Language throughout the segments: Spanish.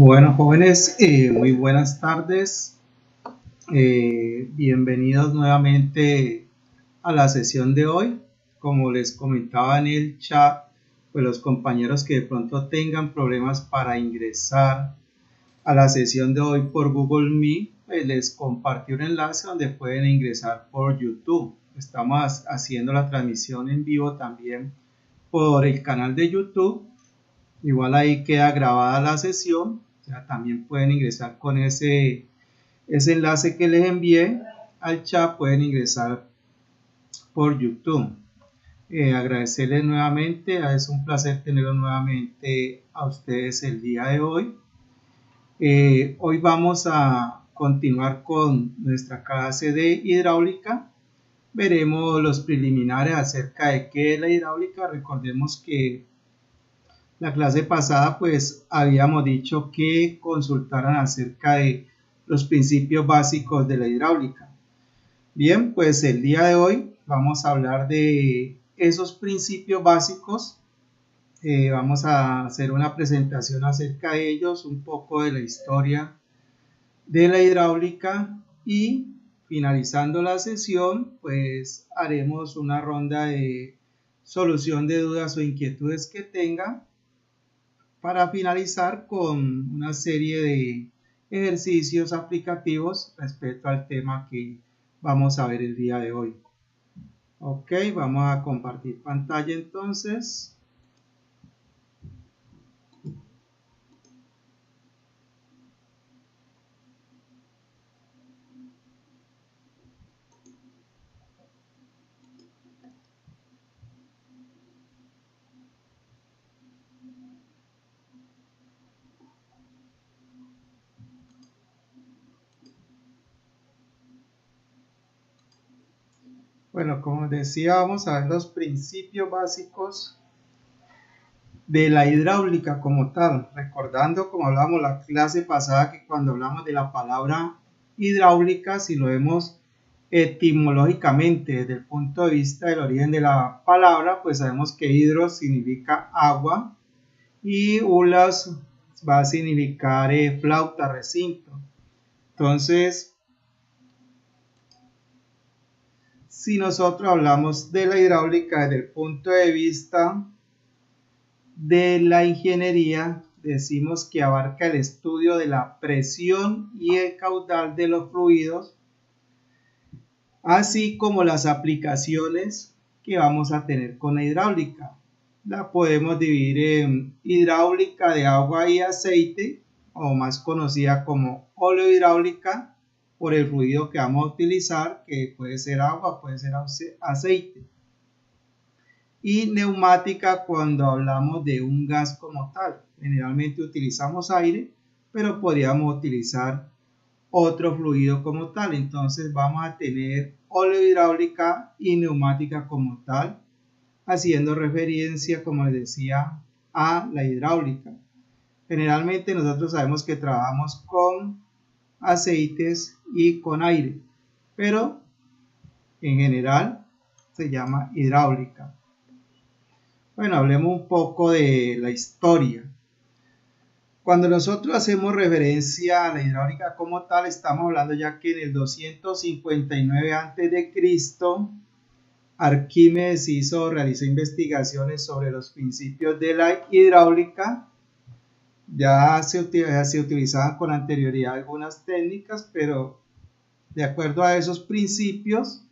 Bueno, jóvenes, muy buenas tardes. Bienvenidos nuevamente a la sesión de hoy. Como les comentaba en el chat, pues los compañeros que de pronto tengan problemas para ingresar a la sesión de hoy por Google Meet, pues les compartí un enlace donde pueden ingresar por YouTube. Estamos haciendo la transmisión en vivo también por el canal de YouTube. Igual ahí queda grabada la sesión. O sea, también pueden ingresar con ese enlace que les envié al chat, pueden ingresar por YouTube. Agradecerles nuevamente, es un placer tenerlos nuevamente a ustedes el día de hoy. Hoy vamos a continuar con nuestra clase de hidráulica. Veremos los preliminares acerca de qué es la hidráulica. Recordemos que la clase pasada pues habíamos dicho que consultaran acerca de los principios básicos de la hidráulica. Bien, pues el día de hoy vamos a hablar de esos principios básicos. Vamos a hacer una presentación acerca de ellos, un poco de la historia de la hidráulica y finalizando la sesión pues haremos una ronda de solución de dudas o inquietudes que tengan, para finalizar con una serie de ejercicios aplicativos respecto al tema que vamos a ver el día de hoy. Ok, vamos a compartir pantalla entonces. Bueno, como decía, vamos a ver los principios básicos de la hidráulica como tal. Recordando, como hablamos la clase pasada, que cuando hablamos de la palabra hidráulica, si lo vemos etimológicamente desde el punto de vista del origen de la palabra, pues sabemos que hidro significa agua y ulas va a significar flauta, recinto. Entonces, si nosotros hablamos de la hidráulica desde el punto de vista de la ingeniería, decimos que abarca el estudio de la presión y el caudal de los fluidos, así como las aplicaciones que vamos a tener con la hidráulica. La podemos dividir en hidráulica de agua y aceite, o más conocida como oleohidráulica, por el fluido que vamos a utilizar, que puede ser agua, puede ser aceite. Y neumática cuando hablamos de un gas como tal. Generalmente utilizamos aire, pero podríamos utilizar otro fluido como tal. Entonces vamos a tener oleohidráulica y neumática como tal, haciendo referencia, como les decía, a la hidráulica. Generalmente nosotros sabemos que trabajamos con aceites y con aire, pero en general se llama hidráulica. Bueno, hablemos un poco de la historia. Cuando nosotros hacemos referencia a la hidráulica como tal, estamos hablando ya que en el 259 a.C., Arquímedes realizó investigaciones sobre los principios de la hidráulica. Ya se utilizaban con anterioridad algunas técnicas, pero de acuerdo a esos principios,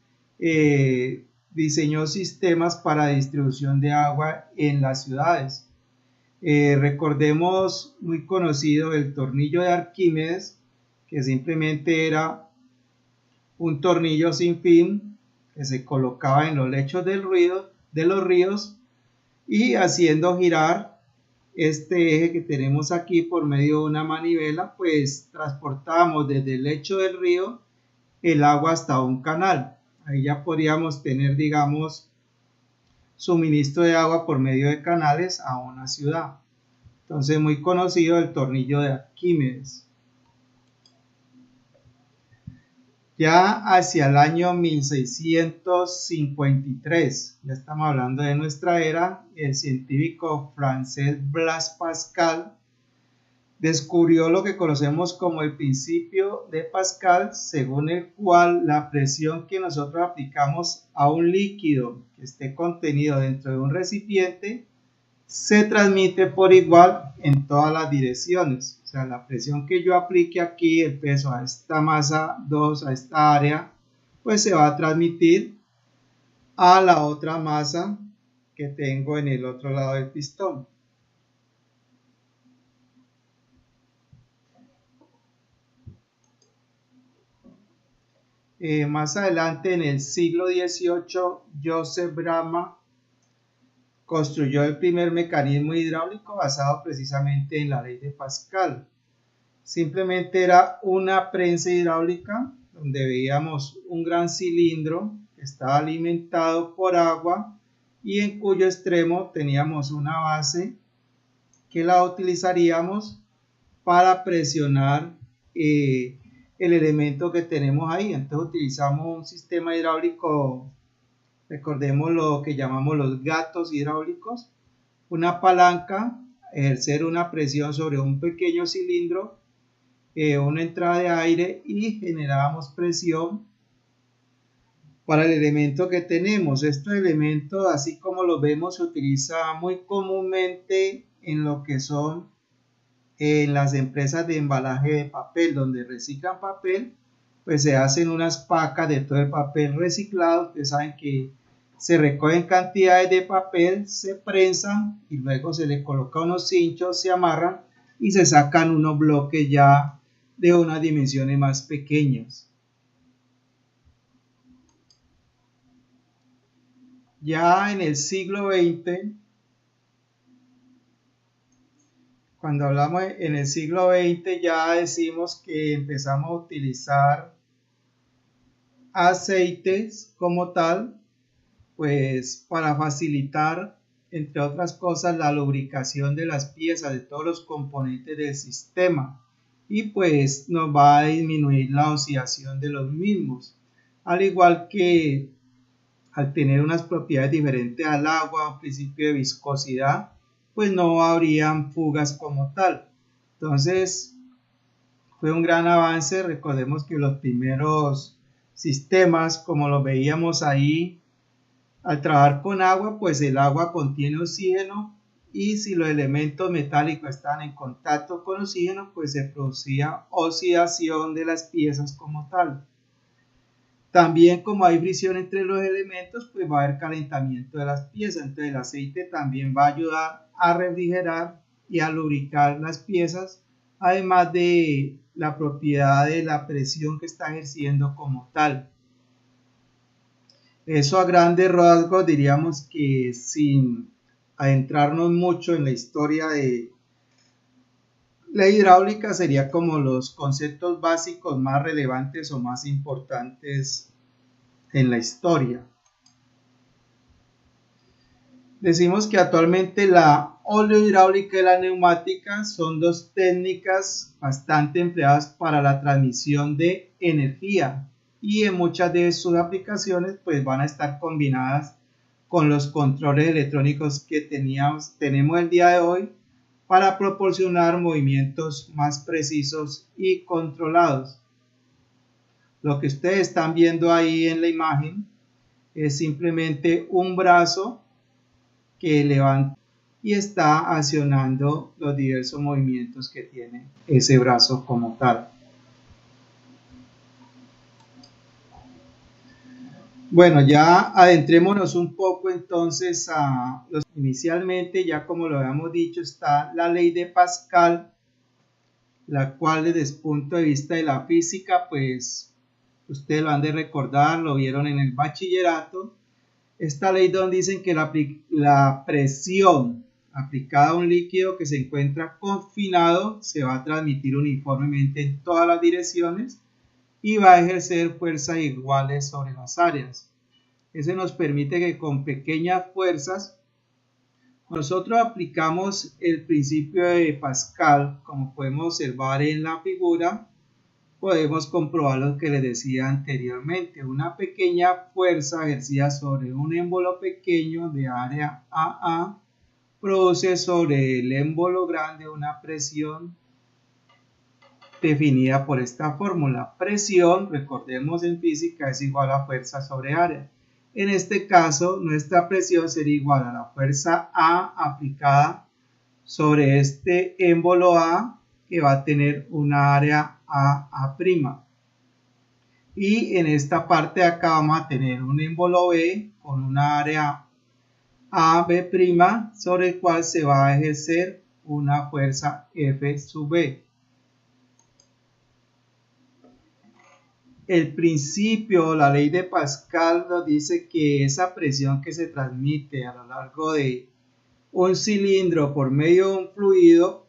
diseñó sistemas para distribución de agua en las ciudades. Recordemos muy conocido el tornillo de Arquímedes, que simplemente era un tornillo sin fin que se colocaba en los lechos de los ríos y haciendo girar este eje que tenemos aquí por medio de una manivela, pues transportamos desde el lecho del río el agua hasta un canal. Ahí ya podríamos tener, digamos, suministro de agua por medio de canales a una ciudad. Entonces, muy conocido el tornillo de Arquímedes. Ya hacia el año 1653, ya estamos hablando de nuestra era, el científico francés Blaise Pascal descubrió lo que conocemos como el principio de Pascal, según el cual la presión que nosotros aplicamos a un líquido que esté contenido dentro de un recipiente se transmite por igual en todas las direcciones. O sea, la presión que yo aplique aquí, el peso a esta masa 2, a esta área, pues se va a transmitir a la otra masa que tengo en el otro lado del pistón. Más adelante, en el siglo XVIII, Joseph Bramah construyó el primer mecanismo hidráulico basado precisamente en la ley de Pascal. Simplemente era una prensa hidráulica donde veíamos un gran cilindro que estaba alimentado por agua y en cuyo extremo teníamos una base que la utilizaríamos para presionar el elemento que tenemos ahí. Entonces utilizamos un sistema hidráulico, recordemos lo que llamamos los gatos hidráulicos, una palanca, ejercer una presión sobre un pequeño cilindro, una entrada de aire y generábamos presión para el elemento que tenemos. Estos elementos, así como los vemos, se utiliza muy comúnmente en lo que son en las empresas de embalaje de papel, donde reciclan papel, pues se hacen unas pacas de todo el papel reciclado. Ustedes saben que se recogen cantidades de papel, se prensan y luego se le coloca unos cinchos, se amarran y se sacan unos bloques ya de unas dimensiones más pequeñas. Ya en el siglo XX, cuando hablamos en el siglo XX, ya decimos que empezamos a utilizar aceites como tal, pues para facilitar, entre otras cosas, la lubricación de las piezas, de todos los componentes del sistema, y pues nos va a disminuir la oxidación de los mismos, al igual que al tener unas propiedades diferentes al agua, un principio de viscosidad, pues no habrían fugas como tal. Entonces fue un gran avance. Recordemos que los primeros sistemas, como los veíamos ahí, al trabajar con agua, pues el agua contiene oxígeno y si los elementos metálicos están en contacto con oxígeno, pues se producía oxidación de las piezas como tal. También, como hay fricción entre los elementos, pues va a haber calentamiento de las piezas. Entonces el aceite también va a ayudar a refrigerar y a lubricar las piezas, además de la propiedad de la presión que está ejerciendo como tal. Eso a grandes rasgos diríamos que, sin adentrarnos mucho en la historia de la hidráulica, sería como los conceptos básicos más relevantes o más importantes en la historia. Decimos que actualmente la oleohidráulica y la neumática son dos técnicas bastante empleadas para la transmisión de energía y en muchas de sus aplicaciones pues van a estar combinadas con los controles electrónicos que tenemos el día de hoy para proporcionar movimientos más precisos y controlados. Lo que ustedes están viendo ahí en la imagen es simplemente un brazo que levanta y está accionando los diversos movimientos que tiene ese brazo como tal. Bueno, ya adentrémonos un poco entonces inicialmente, ya como lo habíamos dicho, está la ley de Pascal, la cual desde el punto de vista de la física, pues ustedes lo han de recordar, lo vieron en el bachillerato. Esta ley donde dicen que la presión aplicada a un líquido que se encuentra confinado se va a transmitir uniformemente en todas las direcciones y va a ejercer fuerzas iguales sobre las áreas. Eso nos permite que con pequeñas fuerzas nosotros aplicamos el principio de Pascal, como podemos observar en la figura. Podemos comprobar lo que les decía anteriormente. Una pequeña fuerza ejercida sobre un émbolo pequeño de área AA produce sobre el émbolo grande una presión definida por esta fórmula. Presión, recordemos en física, es igual a fuerza sobre área. En este caso, nuestra presión sería igual a la fuerza A aplicada sobre este émbolo A, que va a tener una área AA'. Y en esta parte de acá vamos a tener un émbolo B con una área AB' sobre el cual se va a ejercer una fuerza F sub B. El principio, la ley de Pascal nos dice que esa presión que se transmite a lo largo de un cilindro por medio de un fluido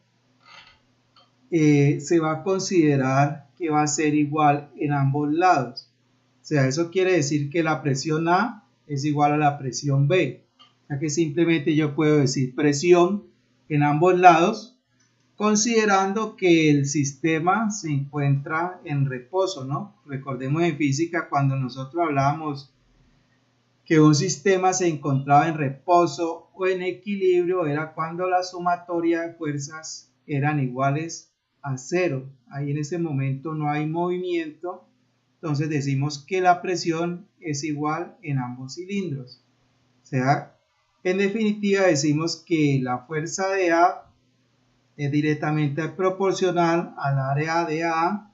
se va a considerar que va a ser igual en ambos lados. O sea, eso quiere decir que la presión A es igual a la presión B. O sea que simplemente yo puedo decir presión en ambos lados, considerando que el sistema se encuentra en reposo, ¿no? Recordemos en física cuando nosotros hablábamos que un sistema se encontraba en reposo o en equilibrio, era cuando la sumatoria de fuerzas eran iguales a 0. Ahí en ese momento no hay movimiento, entonces decimos que la presión es igual en ambos cilindros. O sea, en definitiva decimos que la fuerza de A es directamente proporcional al área de A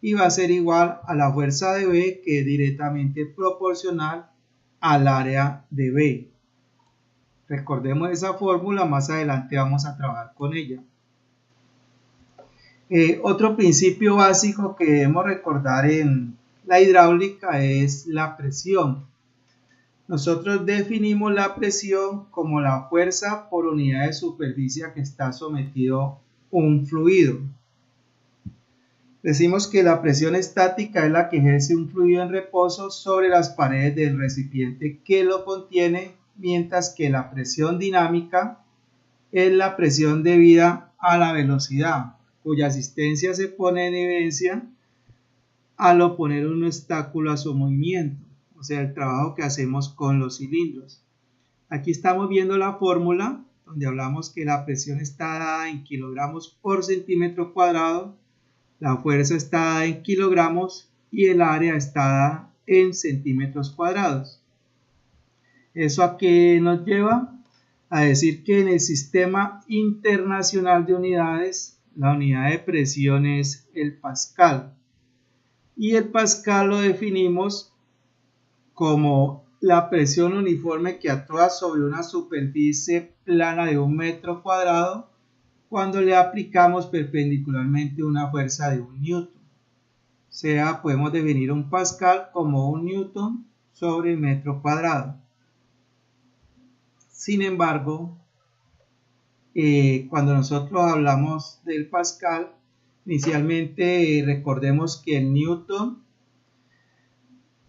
y va a ser igual a la fuerza de B, que es directamente proporcional al área de B. Recordemos esa fórmula, más adelante vamos a trabajar con ella. Otro principio básico que debemos recordar en la hidráulica es la presión. Nosotros definimos la presión como la fuerza por unidad de superficie a que está sometido un fluido. Decimos que la presión estática es la que ejerce un fluido en reposo sobre las paredes del recipiente que lo contiene, mientras que la presión dinámica es la presión debida a la velocidad, cuya asistencia se pone en evidencia al oponer un obstáculo a su movimiento, o sea, el trabajo que hacemos con los cilindros. Aquí estamos viendo la fórmula donde hablamos que la presión está dada en kilogramos por centímetro cuadrado, la fuerza está dada en kilogramos y el área está dada en centímetros cuadrados. ¿Eso a qué nos lleva? A decir que en el sistema internacional de unidades, la unidad de presión es el pascal. Y el pascal lo definimos como la presión uniforme que actúa sobre una superficie plana de 1 metro cuadrado cuando le aplicamos perpendicularmente una fuerza de 1 newton. O sea, podemos definir un pascal como 1 newton sobre metro cuadrado. Sin embargo, cuando nosotros hablamos del pascal, inicialmente recordemos que el newton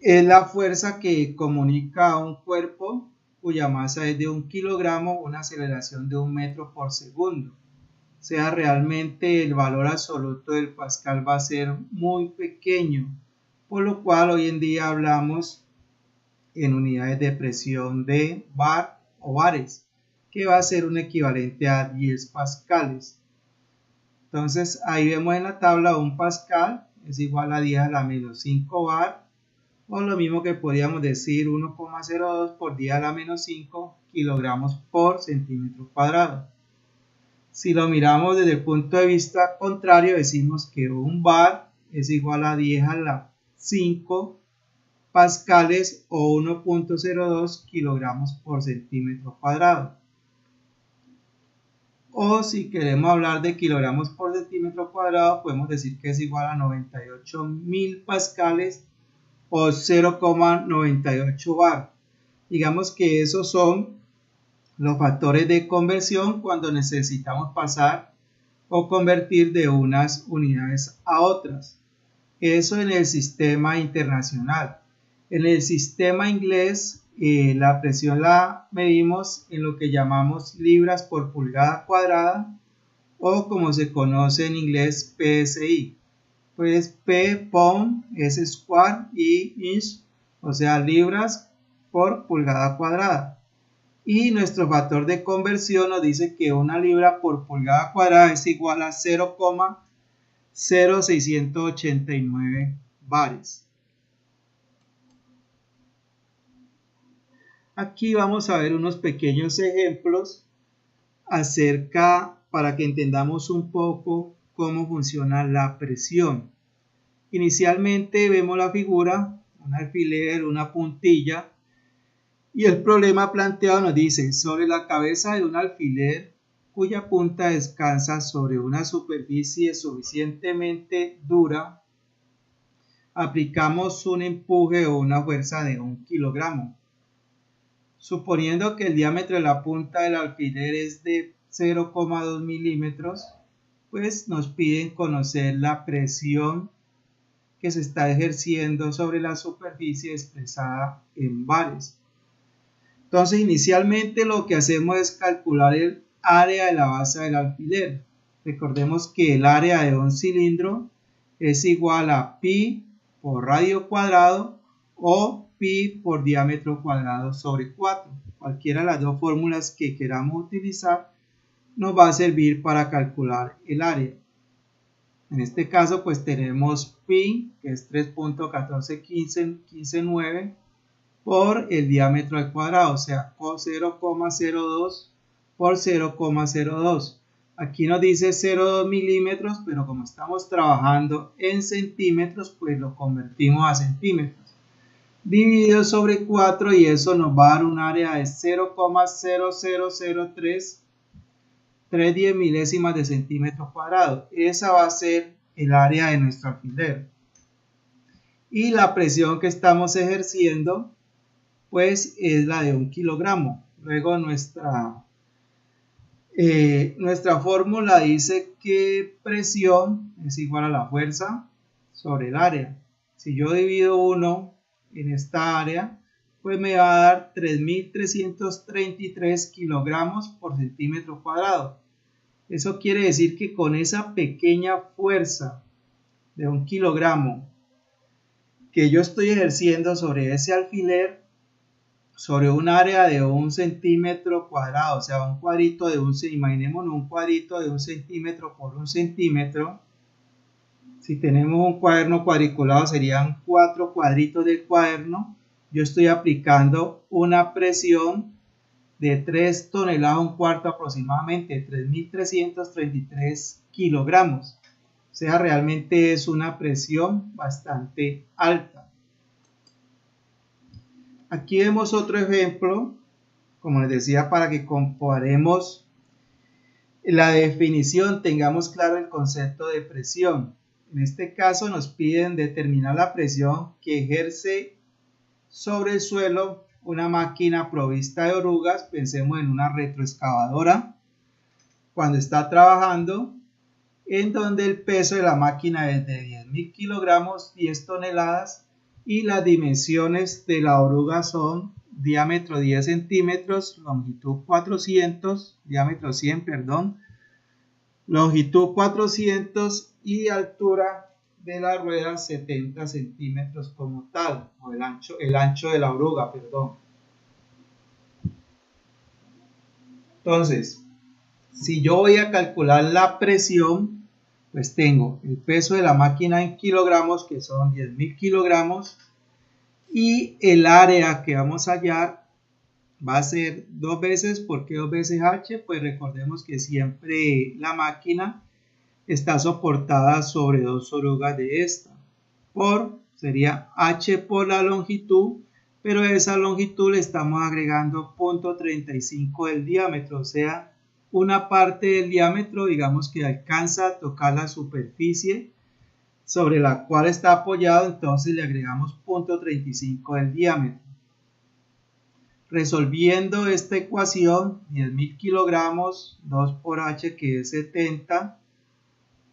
es la fuerza que comunica a un cuerpo cuya masa es de 1 kilogramo, una aceleración de 1 metro por segundo. O sea, realmente el valor absoluto del pascal va a ser muy pequeño, por lo cual hoy en día hablamos en unidades de presión de bar o bares, que va a ser un equivalente a 10 pascales. Entonces ahí vemos en la tabla un pascal es igual a 10 a la menos 5 bar, o lo mismo que podríamos decir 1,02 por 10 a la menos 5 kilogramos por centímetro cuadrado. Si lo miramos desde el punto de vista contrario, decimos que un bar es igual a 10 a la 5 pascales o 1,02 kilogramos por centímetro cuadrado. O si queremos hablar de kilogramos por centímetro cuadrado, podemos decir que es igual a 98.000 pascales o 0,98 bar. Digamos que esos son los factores de conversión cuando necesitamos pasar o convertir de unas unidades a otras. Eso en el sistema internacional. En el sistema inglés, la presión la medimos en lo que llamamos libras por pulgada cuadrada, o como se conoce en inglés PSI. Pues P pound es square y inch, o sea, libras por pulgada cuadrada. Y nuestro factor de conversión nos dice que una libra por pulgada cuadrada es igual a 0,689 bares. Aquí vamos a ver unos pequeños ejemplos para que entendamos un poco cómo funciona la presión. Inicialmente vemos la figura, un alfiler, una puntilla, y el problema planteado nos dice: sobre la cabeza de un alfiler cuya punta descansa sobre una superficie suficientemente dura, aplicamos un empuje o una fuerza de 1 kilogramo. Suponiendo que el diámetro de la punta del alfiler es de 0,2 milímetros, pues nos piden conocer la presión que se está ejerciendo sobre la superficie expresada en bares. Entonces, inicialmente lo que hacemos es calcular el área de la base del alfiler. Recordemos que el área de un cilindro es igual a pi por radio cuadrado o pi por diámetro cuadrado sobre 4. Cualquiera de las dos fórmulas que queramos utilizar nos va a servir para calcular el área. En este caso, pues tenemos pi, que es 3.14159 por el diámetro al cuadrado, o sea, 0,02 por 0,02. Aquí nos dice 0,2 milímetros, pero como estamos trabajando en centímetros, pues lo convertimos a centímetros. Dividido sobre 4, y eso nos va a dar un área de 0,0003 3/10 milésimas de centímetro cuadrado. Esa va a ser el área de nuestro alfiler. Y la presión que estamos ejerciendo, pues es la de 1 kilogramo. Luego nuestra fórmula dice que presión es igual a la fuerza sobre el área. Si yo divido 1 en esta área, pues me va a dar 3.333 kilogramos por centímetro cuadrado. Eso quiere decir que con esa pequeña fuerza de 1 kilogramo que yo estoy ejerciendo sobre ese alfiler, sobre un área de 1 centímetro cuadrado, o sea, un cuadrito de imaginémonos un cuadrito de 1 centímetro por 1 centímetro. Si tenemos un cuaderno cuadriculado, serían 4 cuadritos del cuaderno. Yo estoy aplicando una presión de 3 toneladas, un cuarto aproximadamente, 3.333 kilogramos. O sea, realmente es una presión bastante alta. Aquí vemos otro ejemplo, como les decía, para que comparemos la definición, tengamos claro el concepto de presión. En este caso nos piden determinar la presión que ejerce sobre el suelo una máquina provista de orugas. Pensemos en una retroexcavadora cuando está trabajando, en donde el peso de la máquina es de 10.000 kilogramos, 10 toneladas, y las dimensiones de la oruga son diámetro 10 centímetros, longitud 400, diámetro 100, perdón, longitud 400 y altura de la rueda 70 centímetros como tal, o el ancho de la oruga, perdón. Entonces, si yo voy a calcular la presión, pues tengo el peso de la máquina en kilogramos, que son 10.000 kilogramos, y el área que vamos a hallar va a ser 2 veces, ¿por qué 2 veces h? Pues recordemos que siempre la máquina está soportada sobre 2 orugas de esta, sería h por la longitud, pero a esa longitud le estamos agregando 0.35 del diámetro, o sea, una parte del diámetro, digamos, que alcanza a tocar la superficie sobre la cual está apoyado, entonces le agregamos 0.35 del diámetro. Resolviendo esta ecuación, 10.000 kilogramos, 2 por h, que es 70,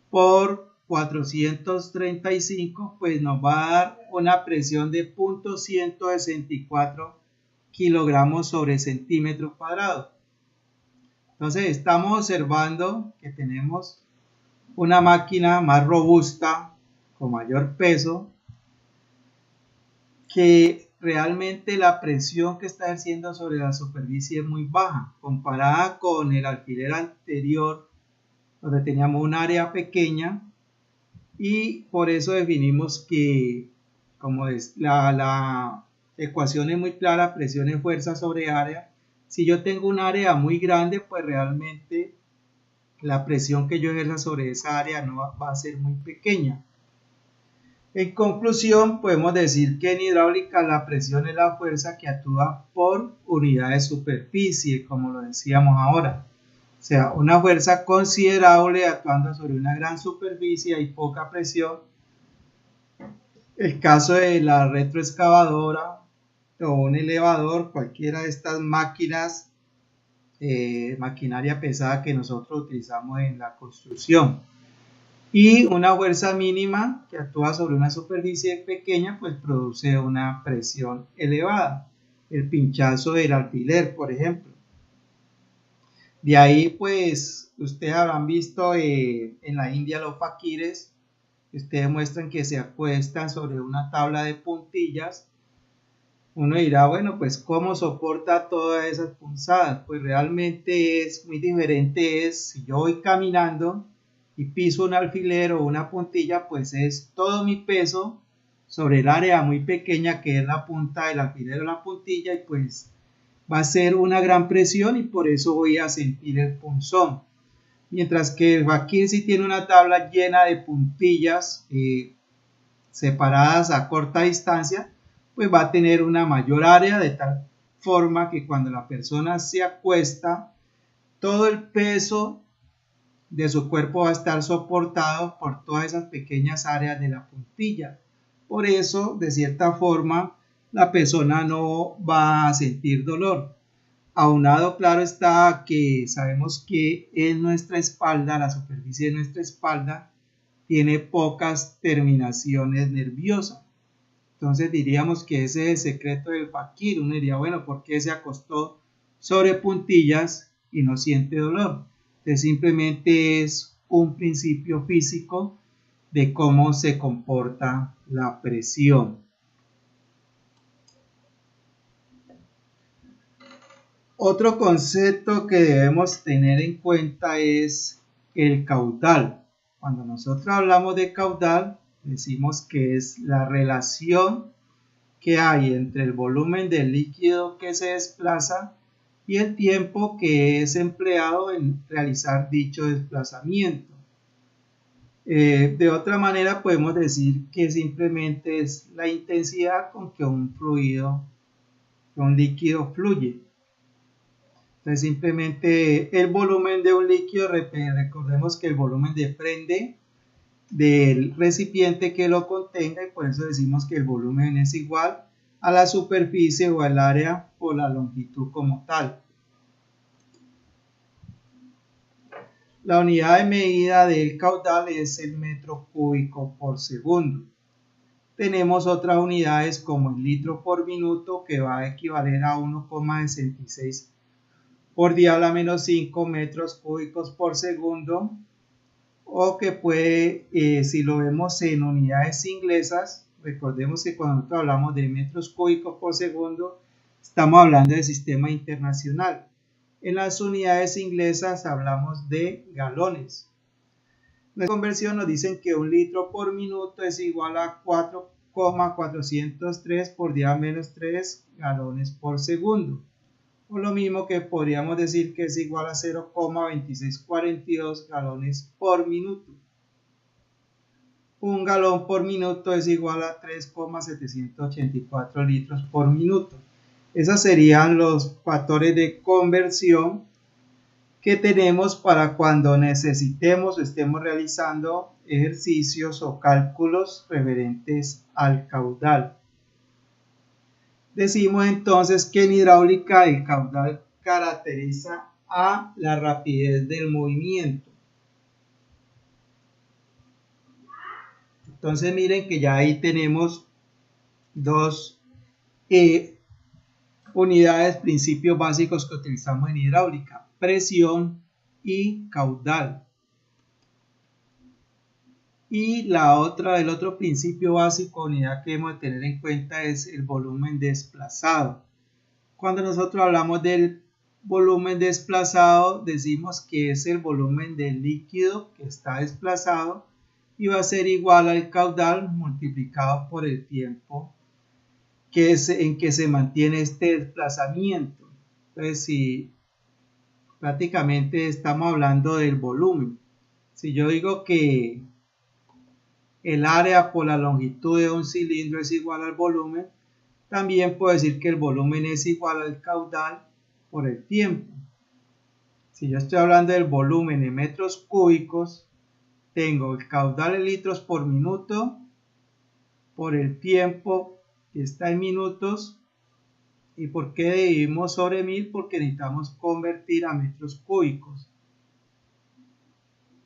por 435, pues nos va a dar una presión de 0.164 kilogramos sobre centímetro cuadrado. Entonces estamos observando que tenemos una máquina más robusta, con mayor peso, que realmente la presión que está ejerciendo sobre la superficie es muy baja, comparada con el alfiler anterior, donde teníamos un área pequeña y por eso definimos que, como es la ecuación es muy clara, presión es fuerza sobre área. Si yo tengo un área muy grande, pues realmente la presión que yo ejerza sobre esa área no va a ser muy pequeña. En conclusión, podemos decir que en hidráulica la presión es la fuerza que actúa por unidad de superficie, como lo decíamos ahora. O sea, una fuerza considerable actuando sobre una gran superficie y poca presión. El caso de la retroexcavadora o un elevador, cualquiera de estas máquinas, maquinaria pesada que nosotros utilizamos en la construcción. Y una fuerza mínima que actúa sobre una superficie pequeña, pues produce una presión elevada. El pinchazo del alfiler, por ejemplo. De ahí, pues, ustedes habrán visto en la India los faquires. Ustedes muestran que se acuestan sobre una tabla de puntillas. Uno dirá, bueno, pues, ¿cómo soporta todas esas punzadas? Pues realmente es muy diferente. Si yo voy caminando y piso un alfiler o una puntilla, pues es todo mi peso sobre el área muy pequeña que es la punta del alfiler o la puntilla, y pues va a ser una gran presión y por eso voy a sentir el punzón. Mientras que el faquir, si tiene una tabla llena de puntillas separadas a corta distancia, pues va a tener una mayor área, de tal forma que cuando la persona se acuesta, todo el peso de su cuerpo va a estar soportado por todas esas pequeñas áreas de la puntilla. Por eso, de cierta forma, la persona no va a sentir dolor. Aunado, claro está, que sabemos que en nuestra espalda, la superficie de nuestra espalda, tiene pocas terminaciones nerviosas. Entonces diríamos que ese es el secreto del faquir. Uno diría, bueno, ¿por qué se acostó sobre puntillas y no siente dolor? Entonces simplemente es un principio físico de cómo se comporta la presión. Otro concepto que debemos tener en cuenta es el caudal. Cuando nosotros hablamos de caudal, decimos que es la relación que hay entre el volumen del líquido que se desplaza y el tiempo que es empleado en realizar dicho desplazamiento. De otra manera podemos decir que simplemente es la intensidad con que un líquido fluye. Entonces simplemente el volumen de un líquido, recordemos que el volumen depende del recipiente que lo contenga, y por eso decimos que el volumen es igual a la superficie o al área por la longitud como tal. La unidad de medida del caudal es el metro cúbico por segundo. Tenemos otras unidades como el litro por minuto, que va a equivaler a 1,66 por 10 a la menos 5 metros cúbicos por segundo, o que puede, si lo vemos en unidades inglesas, recordemos que cuando nosotros hablamos de metros cúbicos por segundo, estamos hablando de sistema internacional. En las unidades inglesas hablamos de galones. En conversión nos dicen que un litro por minuto es igual a 4,403 por 10 a menos 3 galones por segundo. O lo mismo que podríamos decir que es igual a 0,2642 galones por minuto. Un galón por minuto es igual a 3,784 litros por minuto. Esos serían los factores de conversión que tenemos para cuando necesitemos o estemos realizando ejercicios o cálculos referentes al caudal. Decimos entonces que en hidráulica el caudal caracteriza a la rapidez del movimiento. Entonces miren que ya ahí tenemos dos unidades, principios básicos que utilizamos en hidráulica: presión y caudal. Y el otro principio básico, unidad que debemos tener en cuenta, es el volumen desplazado. Cuando nosotros hablamos del volumen desplazado, decimos que es el volumen del líquido que está desplazado y va a ser igual al caudal multiplicado por el tiempo en que se mantiene este desplazamiento. Entonces, si prácticamente estamos hablando del volumen, si yo digo que el área por la longitud de un cilindro es igual al volumen, también puedo decir que el volumen es igual al caudal por el tiempo. Si yo estoy hablando del volumen en metros cúbicos, tengo el caudal en litros por minuto por el tiempo que está en minutos. ¿Y por qué dividimos sobre 1000? Porque necesitamos convertir a metros cúbicos.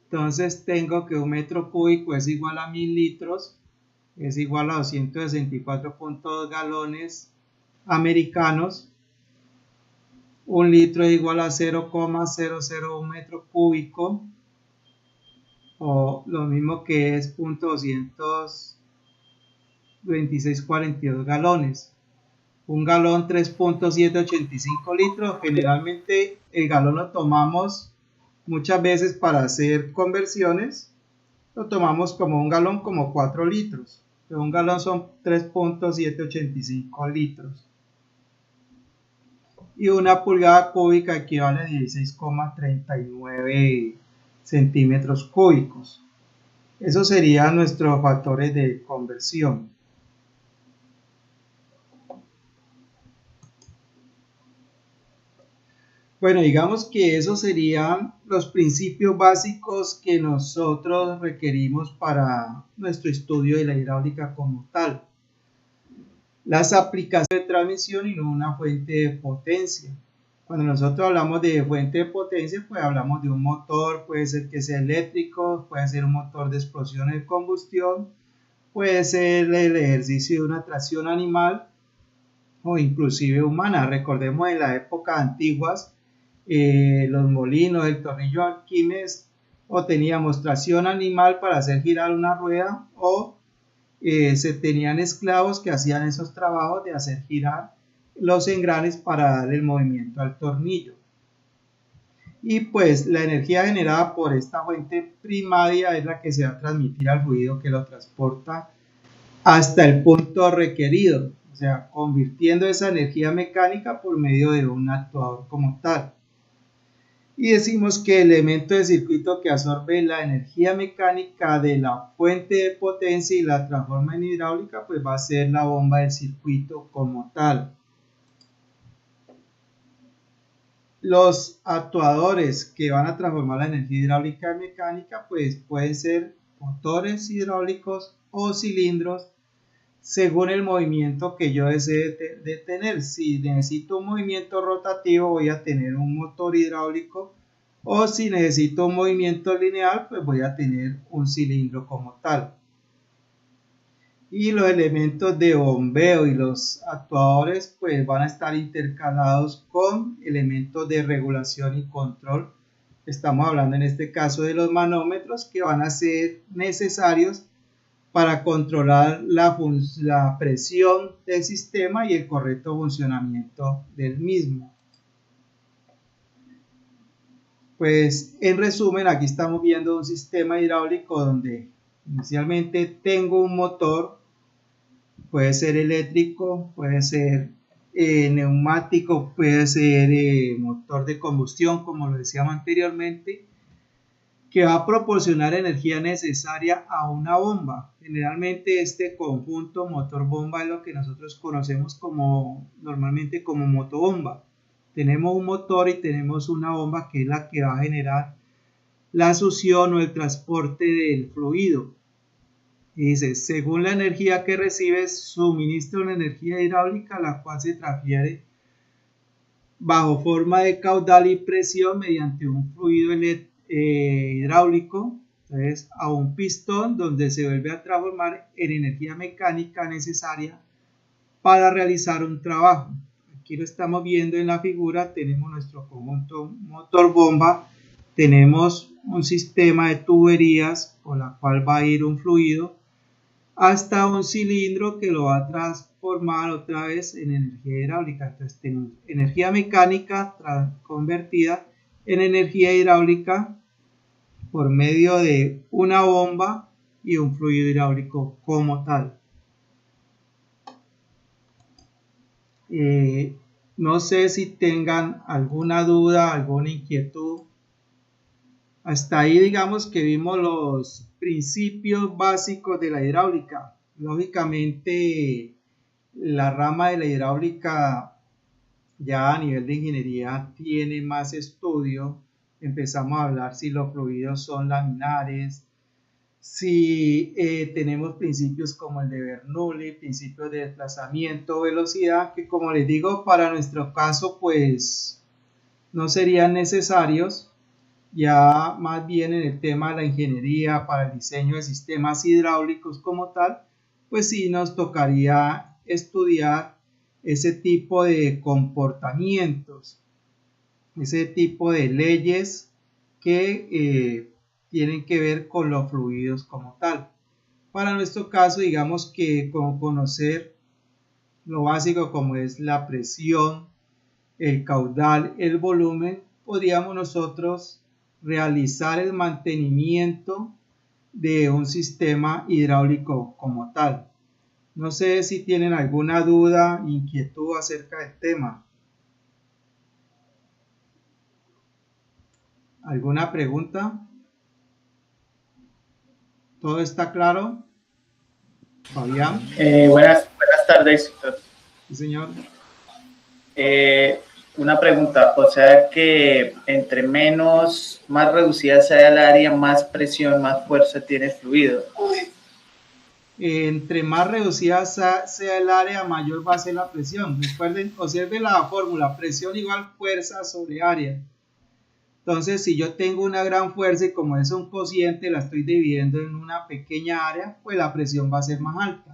Entonces tengo que un metro cúbico es igual a 1000 litros, es igual a 264.2 galones americanos. Un litro es igual a 0,001 metro cúbico, o lo mismo que es 0.22642 galones. Un galón 3.785 litros. Generalmente el galón lo tomamos muchas veces para hacer conversiones, lo tomamos como un galón como 4 litros, pero un galón son 3.785 litros. Y una pulgada cúbica equivale a 16,39 centímetros cúbicos. Esos serían nuestros factores de conversión. Bueno, digamos que esos serían los principios básicos que nosotros requerimos para nuestro estudio de la hidráulica como tal. Las aplicaciones de transmisión y no una fuente de potencia. Cuando nosotros hablamos de fuente de potencia, pues hablamos de un motor, puede ser que sea eléctrico, puede ser un motor de explosión de combustión, puede ser el ejercicio de una tracción animal o inclusive humana. Recordemos en la época antiguas, los molinos, el tornillo Arquímedes, o teníamos tracción animal para hacer girar una rueda, o se tenían esclavos que hacían esos trabajos de hacer girar los engranes para dar el movimiento al tornillo. Y pues la energía generada por esta fuente primaria es la que se va a transmitir al fluido que lo transporta hasta el punto requerido, o sea, convirtiendo esa energía mecánica por medio de un actuador como tal. Y decimos que el elemento de circuito que absorbe la energía mecánica de la fuente de potencia y la transforma en hidráulica, pues va a ser la bomba del circuito como tal. Los actuadores que van a transformar la energía hidráulica en mecánica, pues pueden ser motores hidráulicos o cilindros, según el movimiento que yo desee tener. Si necesito un movimiento rotativo, voy a tener un motor hidráulico, o si necesito un movimiento lineal, pues voy a tener un cilindro como tal. Y los elementos de bombeo y los actuadores pues van a estar intercalados con elementos de regulación y control. Estamos hablando en este caso de los manómetros, que van a ser necesarios para controlar la presión del sistema y el correcto funcionamiento del mismo. Pues en resumen, aquí estamos viendo un sistema hidráulico donde inicialmente tengo un motor, puede ser eléctrico, puede ser neumático, puede ser motor de combustión, como lo decíamos anteriormente, que va a proporcionar energía necesaria a una bomba. Generalmente este conjunto motor-bomba es lo que nosotros conocemos normalmente como motobomba. Tenemos un motor y tenemos una bomba que es la que va a generar la succión o el transporte del fluido. Y dice, según la energía que recibes, suministra una energía hidráulica, la cual se transfiere bajo forma de caudal y presión mediante un fluido hidráulico, entonces a un pistón, donde se vuelve a transformar en energía mecánica necesaria para realizar un trabajo. Aquí lo estamos viendo en la figura, tenemos nuestro conjunto motor bomba, tenemos un sistema de tuberías por la cual va a ir un fluido hasta un cilindro que lo va a transformar otra vez en energía hidráulica. Entonces tenemos energía mecánica convertida en energía hidráulica por medio de una bomba y un fluido hidráulico como tal. No sé si tengan alguna duda, alguna inquietud. Hasta ahí digamos que vimos los principios básicos de la hidráulica. Lógicamente, la rama de la hidráulica ya a nivel de ingeniería tiene más estudio. Empezamos a hablar si los fluidos son laminares, si tenemos principios como el de Bernoulli, principios de desplazamiento, velocidad, que como les digo, para nuestro caso pues no serían necesarios. Ya más bien en el tema de la ingeniería para el diseño de sistemas hidráulicos como tal, pues sí nos tocaría estudiar ese tipo de comportamientos, ese tipo de leyes que tienen que ver con los fluidos como tal. Para nuestro caso, digamos que con conocer lo básico como es la presión, el caudal, el volumen, podríamos nosotros realizar el mantenimiento de un sistema hidráulico como tal. No sé si tienen alguna duda, inquietud acerca del tema. ¿Alguna pregunta? ¿Todo está claro? Fabián. Buenas tardes. Sí, señor. Una pregunta, o sea que entre más reducida sea el área, más presión, más fuerza tiene el fluido. Entre más reducida sea el área, mayor va a ser la presión. Recuerden, observen la fórmula, presión igual fuerza sobre área. Entonces, si yo tengo una gran fuerza y como es un cociente, la estoy dividiendo en una pequeña área, pues la presión va a ser más alta.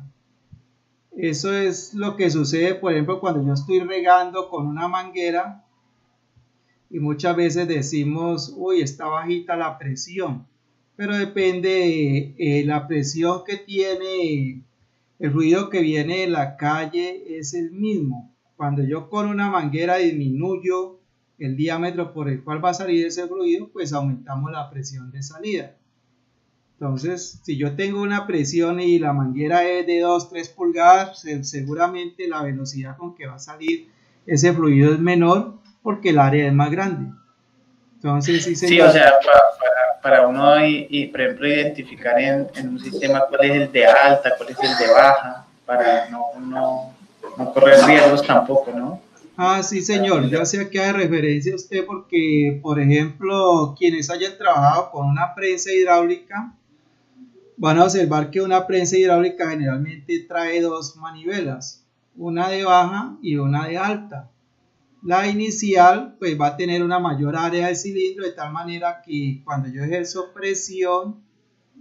Eso es lo que sucede, por ejemplo, cuando yo estoy regando con una manguera y muchas veces decimos, uy, está bajita la presión, pero depende de la presión que tiene el ruido que viene de la calle es el mismo. Cuando yo con una manguera disminuyo el diámetro por el cual va a salir ese ruido, pues aumentamos la presión de salida. Entonces, si yo tengo una presión y la manguera es de 2-3 pulgadas, seguramente la velocidad con que va a salir ese fluido es menor porque el área es más grande. Entonces, sí, Sí, señor. o sea, para uno, por ejemplo, identificar en un sistema cuál es el de alta, cuál es el de baja, para no correr riesgos tampoco, ¿no? Ah, sí, señor. Yo sé a qué hace referencia usted porque, por ejemplo, quienes hayan trabajado con una prensa hidráulica van a observar que una prensa hidráulica generalmente trae dos manivelas, una de baja y una de alta. La inicial pues va a tener una mayor área del cilindro de tal manera que cuando yo ejerzo presión,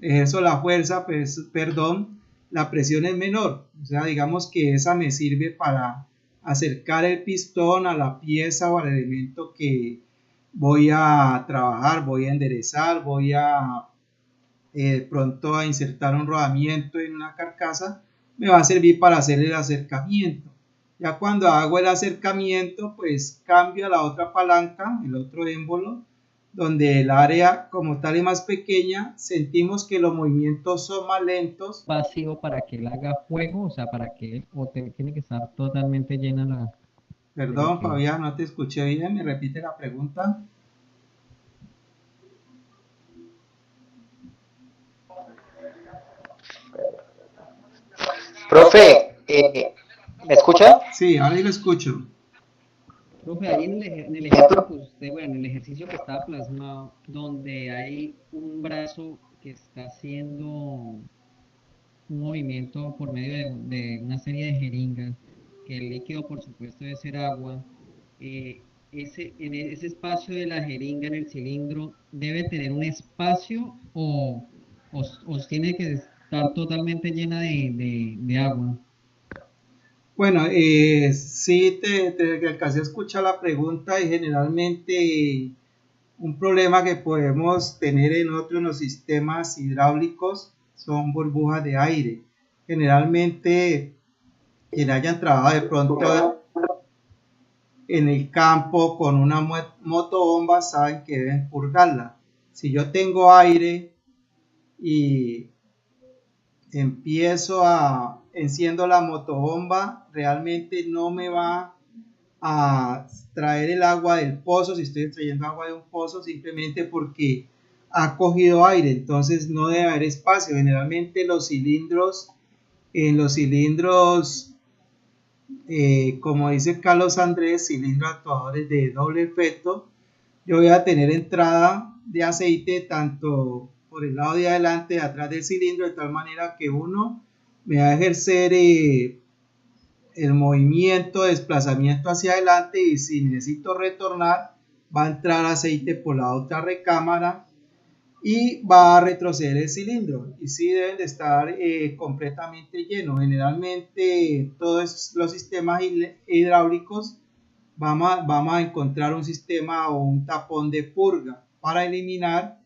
ejerzo la fuerza, perdón, la presión es menor. O sea, digamos que esa me sirve para acercar el pistón a la pieza o al elemento que voy a trabajar, voy a enderezar, voy a pronto a insertar un rodamiento en una carcasa, me va a servir para hacer el acercamiento. Ya cuando hago el acercamiento, pues cambio a la otra palanca, el otro émbolo, donde el área como tal es más pequeña, sentimos que los movimientos son más lentos. Vacío para que él haga fuego, o sea, para que él, tiene que estar totalmente llena de lo Perdón, que... Fabián, no te escuché bien, me repite la pregunta. Profe, ¿me escucha? Sí, ahora sí lo escucho. Profe, ahí en el ejemplo que usted, bueno, en el ejercicio que estaba plasmado, donde hay un brazo que está haciendo un movimiento por medio de una serie de jeringas, que el líquido, por supuesto, debe ser agua, en ese espacio de la jeringa en el cilindro, ¿debe tener un espacio o tiene que estar totalmente llena de agua? Bueno, sí te alcancé a escuchar la pregunta y generalmente un problema que podemos tener en otros sistemas hidráulicos son burbujas de aire. Generalmente, quien hayan trabajado de pronto en el campo con una motobomba saben que deben purgarla. Si yo tengo aire y enciendo la motobomba, realmente no me va a traer el agua del pozo, si estoy extrayendo agua de un pozo, simplemente porque ha cogido aire, entonces no debe haber espacio. Generalmente en los cilindros, como dice Carlos Andrés, cilindros actuadores de doble efecto, yo voy a tener entrada de aceite tanto por el lado de adelante, de atrás del cilindro, de tal manera que uno me va a ejercer el movimiento, desplazamiento hacia adelante, y si necesito retornar, va a entrar aceite por la otra recámara y va a retroceder el cilindro, y sí deben de estar completamente llenos. Generalmente todos los sistemas hidráulicos vamos a encontrar un sistema o un tapón de purga para eliminar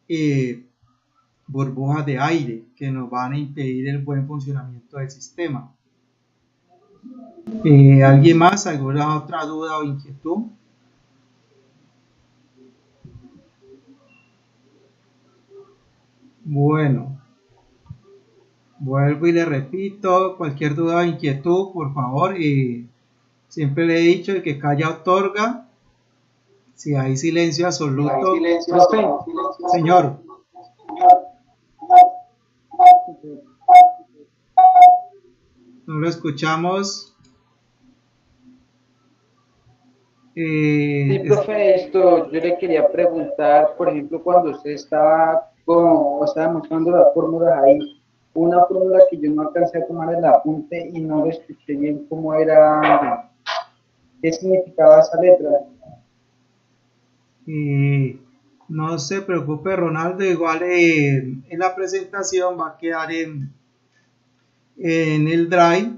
eh, burbujas de aire que nos van a impedir el buen funcionamiento del sistema. ¿Alguien más? ¿Alguna otra duda o inquietud? Bueno, vuelvo y le repito, cualquier duda o inquietud, por favor, siempre le he dicho, el que calla otorga. Si hay silencio absoluto, señor, no lo escuchamos. Sí, profe, yo le quería preguntar, por ejemplo, cuando usted estaba mostrando las fórmulas ahí, una fórmula que yo no alcancé a tomar el apunte y no le escuché bien cómo era, qué significaba esa letra. No se preocupe, Ronaldo, igual en la presentación va a quedar en el Drive,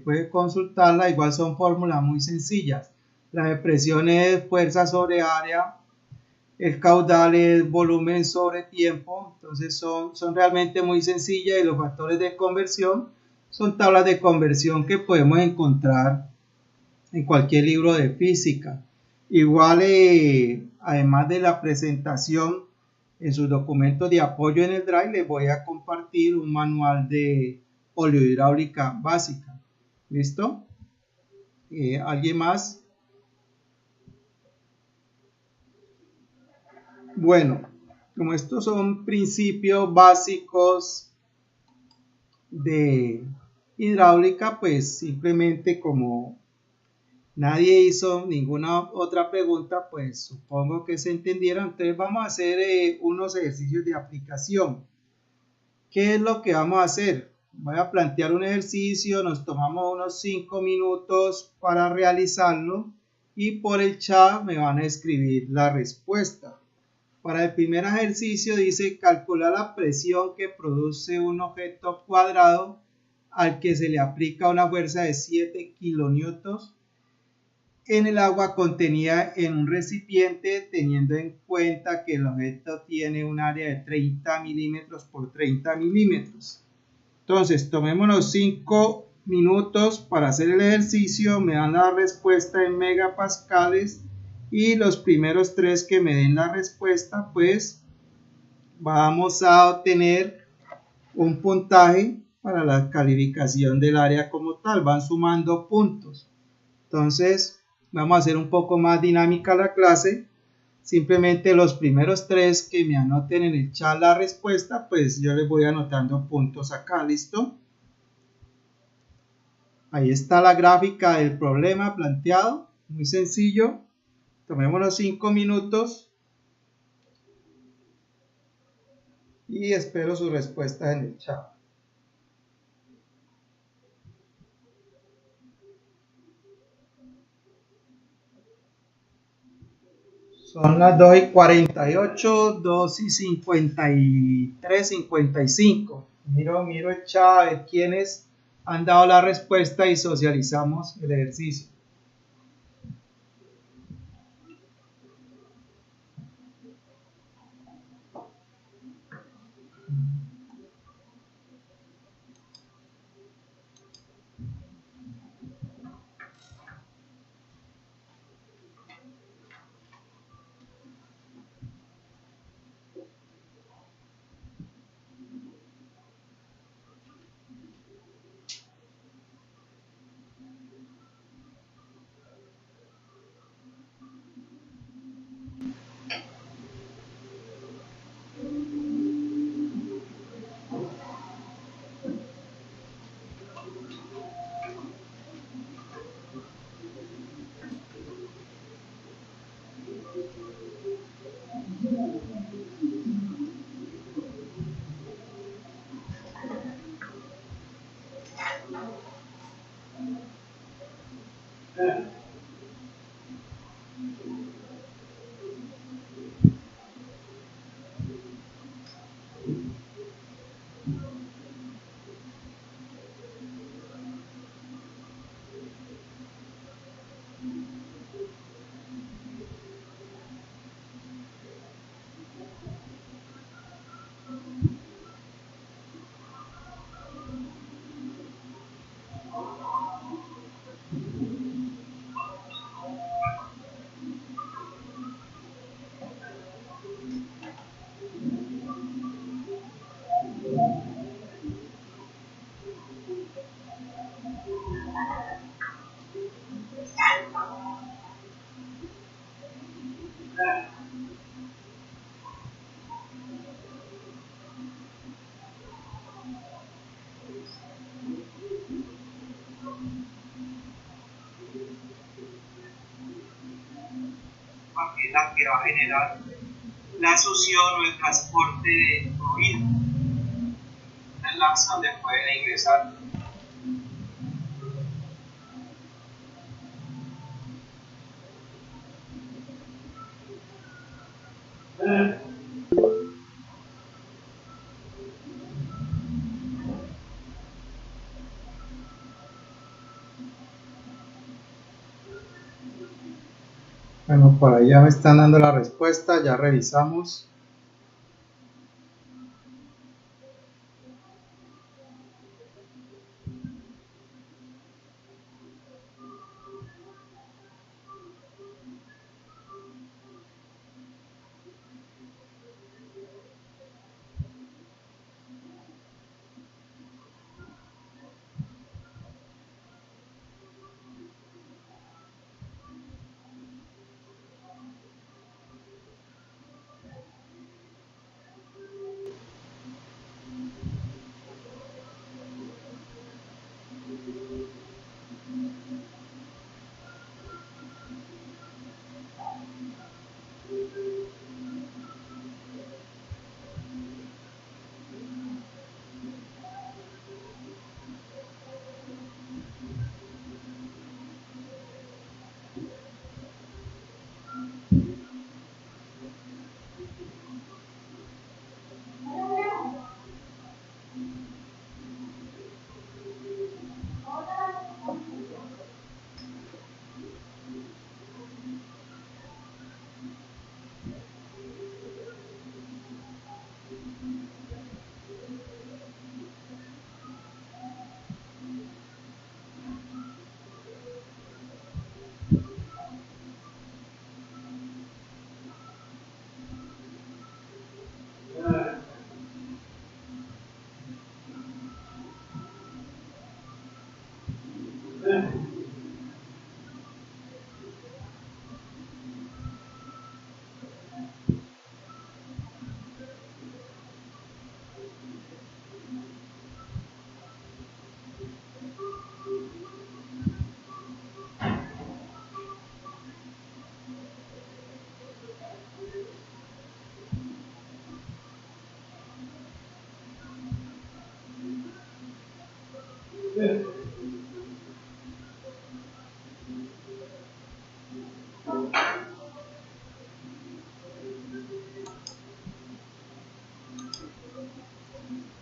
puede consultarla, igual son fórmulas muy sencillas. La expresión es fuerza sobre área, el caudal es volumen sobre tiempo, entonces son realmente muy sencillas, y los factores de conversión son tablas de conversión que podemos encontrar en cualquier libro de física. Igual, además de la presentación, en sus documentos de apoyo en el Drive les voy a compartir un manual de oleohidráulica básica. ¿Listo? ¿Alguien más? Bueno, como estos son principios básicos de hidráulica, pues simplemente como nadie hizo ninguna otra pregunta, pues supongo que se entendieron. Entonces vamos a hacer unos ejercicios de aplicación. ¿Qué es lo que vamos a hacer? Voy a plantear un ejercicio, nos tomamos unos 5 minutos para realizarlo, y por el chat me van a escribir la respuesta. Para el primer ejercicio dice calcular la presión que produce un objeto cuadrado al que se le aplica una fuerza de 7 kilonewtons en el agua contenida en un recipiente, teniendo en cuenta que el objeto tiene un área de 30 milímetros por 30 milímetros. Entonces, tomémonos 5 minutos para hacer el ejercicio, me dan la respuesta en megapascales, y los primeros 3 que me den la respuesta, pues vamos a obtener un puntaje para la calificación del área como tal, van sumando puntos. Entonces, vamos a hacer un poco más dinámica la clase. Simplemente los primeros 3 que me anoten en el chat la respuesta, pues yo les voy anotando puntos acá. ¿Listo? Ahí está la gráfica del problema planteado, muy sencillo. Tomémonos 5 minutos y espero sus respuestas en el chat. Son las 2:48, 2:53, 55. Miro el chat a ver quiénes han dado la respuesta y socializamos el ejercicio. es la que va a generar la succión o el transporte de fluido en el lapso donde puede ingresar. Bueno, por ahí ya me están dando la respuesta, ya revisamos.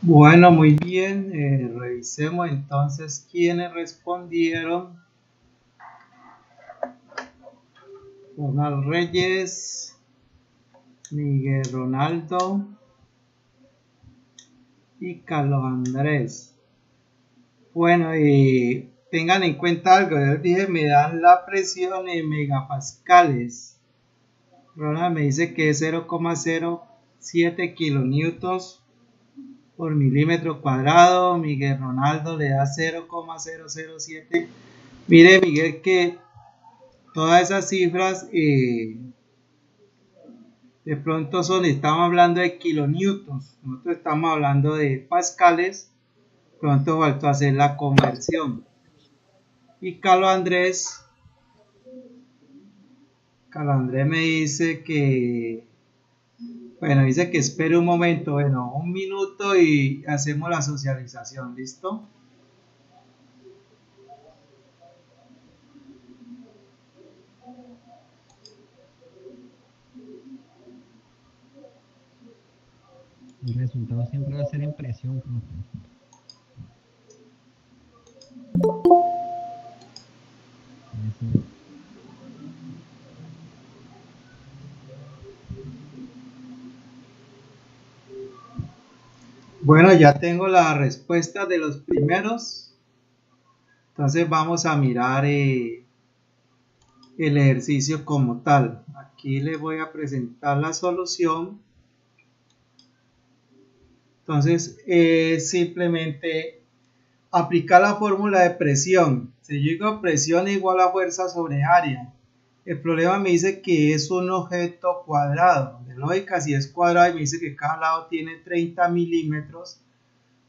Bueno, muy bien, revisemos entonces quiénes respondieron. Ronald Reyes, Miguel Ronaldo y Carlos Andrés. Bueno, y tengan en cuenta algo, yo les dije, me dan la presión en megapascales. Ronald me dice que es 0,07 kilonewtons por milímetro cuadrado. Miguel Ronaldo le da 0,007. Mire, Miguel, que todas esas cifras de pronto estamos hablando de kilonewtons, nosotros estamos hablando de pascales, pronto faltó hacer la conversión. Y Carlos Andrés me dice que, bueno, dice que espere un momento, bueno, un minuto y hacemos la socialización, ¿listo? El resultado siempre va a ser impresión, profe. Bueno, ya tengo la respuesta de los primeros. Entonces vamos a mirar el ejercicio como tal. Aquí les voy a presentar la solución. Entonces simplemente aplicar la fórmula de presión. Si yo digo presión igual a fuerza sobre área. El problema me dice que es un objeto cuadrado. De lógica, si es cuadrado y me dice que cada lado tiene 30 milímetros,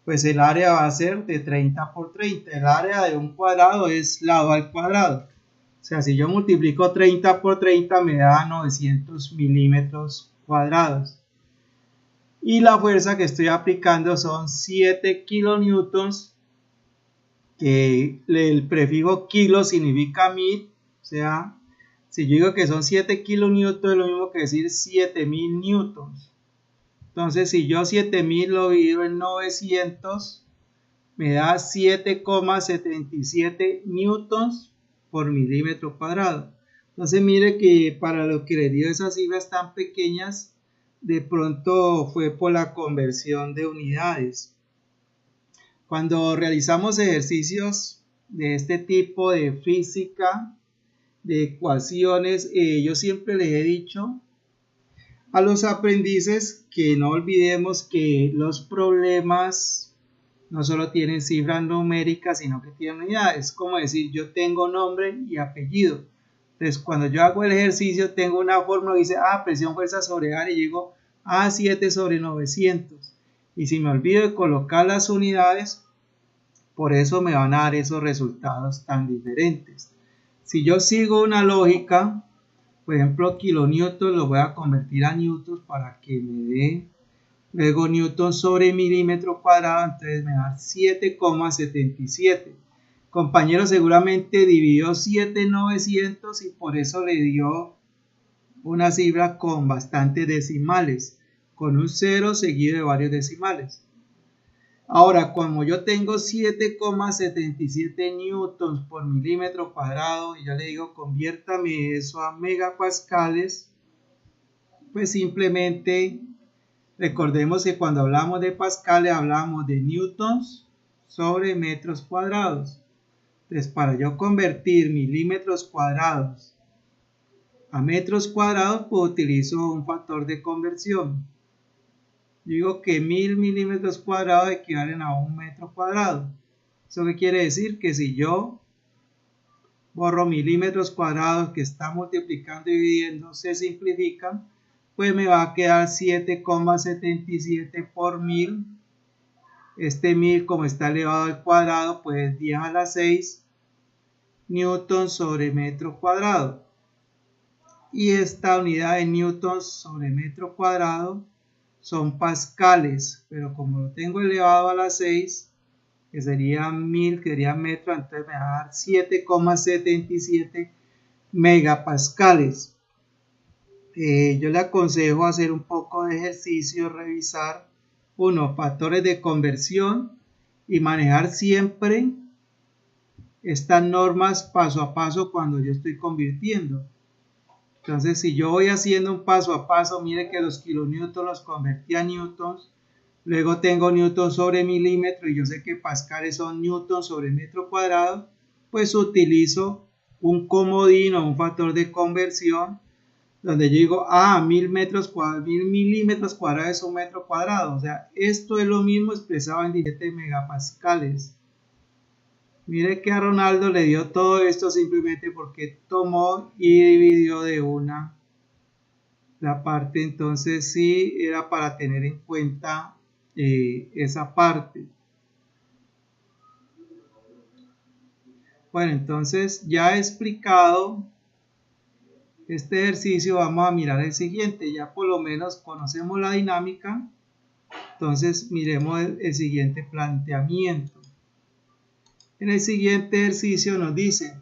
pues el área va a ser de 30 por 30. El área de un cuadrado es lado al cuadrado. O sea, si yo multiplico 30 por 30 me da 900 milímetros cuadrados. Y la fuerza que estoy aplicando son 7 kilonewtons, que el prefijo kilo significa 1000. O sea, si yo digo que son 7 kilonewtons es lo mismo que decir 7000 newtons. Entonces, si yo 7000 lo divido en 900, me da 7,77 newtons por milímetro cuadrado. Entonces, mire que para lo que le dio esas cifras tan pequeñas, de pronto fue por la conversión de unidades. Cuando realizamos ejercicios de este tipo de física, de ecuaciones, yo siempre les he dicho a los aprendices que no olvidemos que los problemas no solo tienen cifras numéricas, sino que tienen unidades. Como decir, yo tengo nombre y apellido. Entonces, cuando yo hago el ejercicio, tengo una fórmula que dice, presión, fuerza sobre área, y llego a 7 sobre 900. Y si me olvido de colocar las unidades, por eso me van a dar esos resultados tan diferentes. Si yo sigo una lógica, por ejemplo, kilonewton lo voy a convertir a newtons para que me dé luego newton sobre milímetro cuadrado, entonces me da 7,77. Compañero seguramente dividió 7,900 y por eso le dio una cifra con bastantes decimales, con un 0 seguido de varios decimales. Ahora, como yo tengo 7,77 newtons por milímetro cuadrado, y yo le digo conviértame eso a megapascales, pues simplemente recordemos que cuando hablamos de pascales hablamos de newtons sobre metros cuadrados. Entonces, para yo convertir milímetros cuadrados a metros cuadrados, pues utilizo un factor de conversión. Digo que 1000 milímetros cuadrados equivalen a 1 metro cuadrado. ¿Eso qué quiere decir? Que si yo borro milímetros cuadrados que está multiplicando y dividiendo, se simplifican, pues me va a quedar 7,77 por 1000. Este 1000, como está elevado al cuadrado, pues 10 a la 6 newtons sobre metro cuadrado. Y esta unidad de newtons sobre metro cuadrado son pascales, pero como lo tengo elevado a la 6, que sería 1000, que sería metro, entonces me va a dar 7,77 megapascales. Yo le aconsejo hacer un poco de ejercicio, revisar factores de conversión y manejar siempre estas normas paso a paso cuando yo estoy convirtiendo. Entonces, si yo voy haciendo un paso a paso, mire que los kilonewtons los convertí a newtons, luego tengo newtons sobre milímetro y yo sé que pascales son newtons sobre metro cuadrado, pues utilizo un comodín o un factor de conversión donde yo digo, 1000 milímetros cuadrados es un metro cuadrado. O sea, esto es lo mismo expresado en 17 megapascales. Mire que a Ronaldo le dio todo esto simplemente porque tomó y dividió de una la parte. Entonces sí era para tener en cuenta esa parte. Bueno, entonces ya he explicado este ejercicio, vamos a mirar el siguiente. Ya por lo menos conocemos la dinámica. Entonces miremos el siguiente planteamiento. En el siguiente ejercicio nos dice,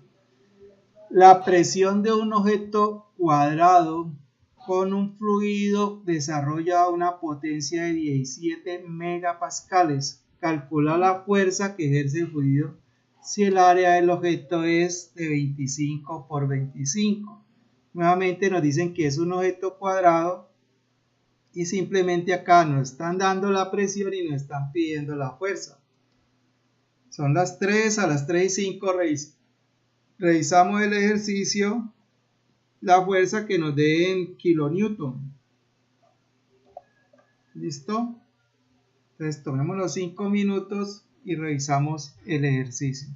la presión de un objeto cuadrado con un fluido desarrolla una potencia de 17 megapascales. Calcula la fuerza que ejerce el fluido si el área del objeto es de 25 por 25. Nuevamente nos dicen que es un objeto cuadrado y simplemente acá nos están dando la presión y nos están pidiendo la fuerza. Son las 3, a las 3:05 revisamos el ejercicio, la fuerza que nos dé en kilonewton. ¿Listo? Entonces tomemos los 5 minutos y revisamos el ejercicio.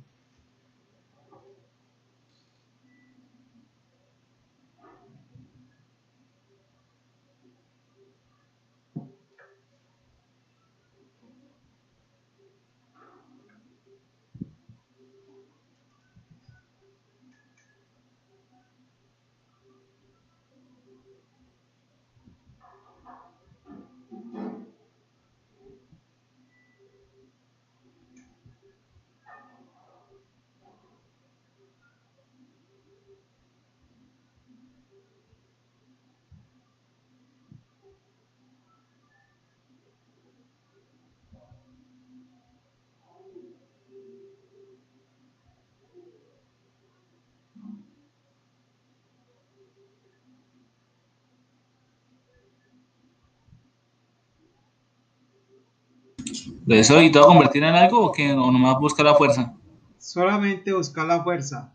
¿Eso y todo convertir en algo o que o nomás busca la fuerza? Solamente buscar la fuerza.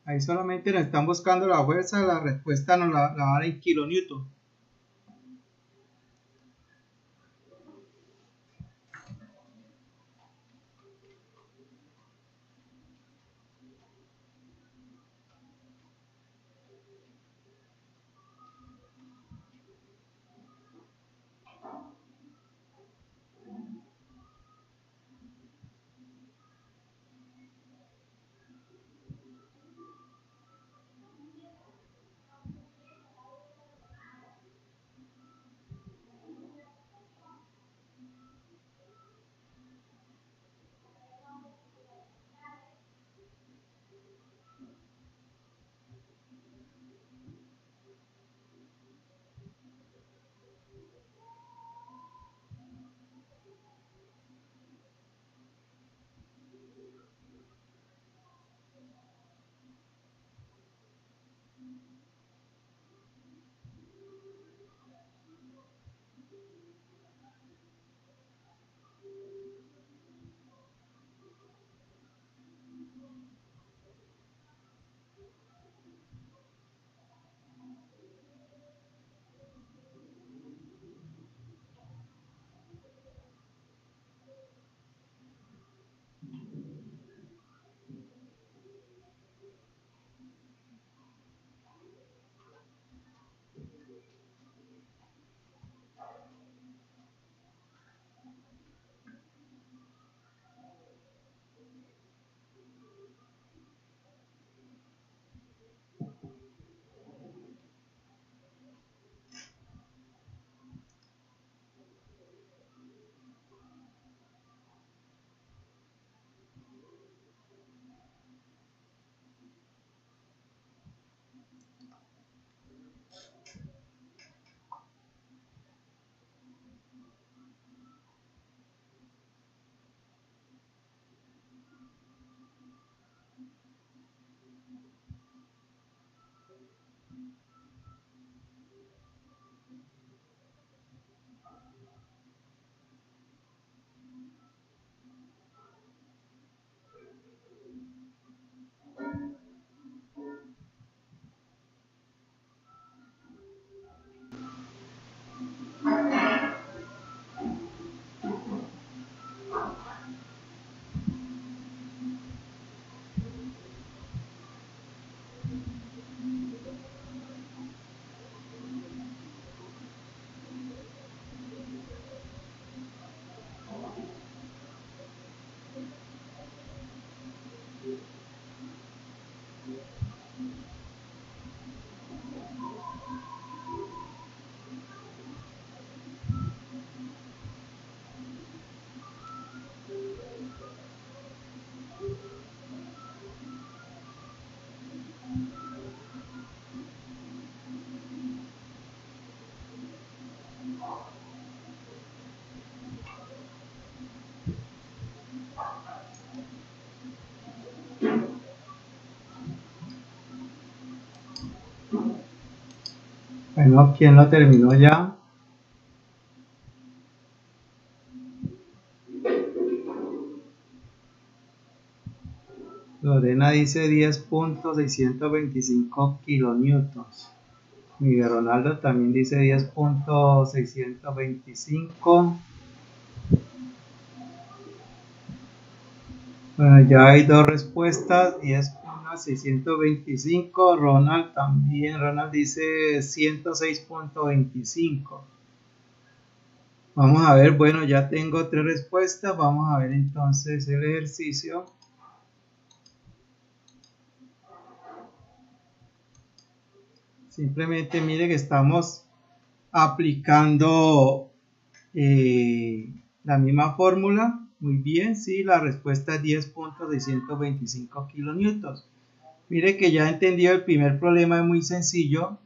Ahí solamente nos están buscando la fuerza, la respuesta nos la va a dar en kilonewton. Bueno, ¿quién lo terminó ya? Lorena dice 10.625 kilonewtons. Miguel Ronaldo también dice 10.625. Bueno, ya hay dos respuestas, 10.625. Ronald también, Ronald dice 106.25. Vamos a ver, bueno, ya tengo tres respuestas. Vamos a ver entonces el ejercicio. Simplemente mire que estamos aplicando la misma fórmula. Muy bien, sí, la respuesta es 10.625 kilonewtons. Mire que ya entendido el primer problema, es muy sencillo.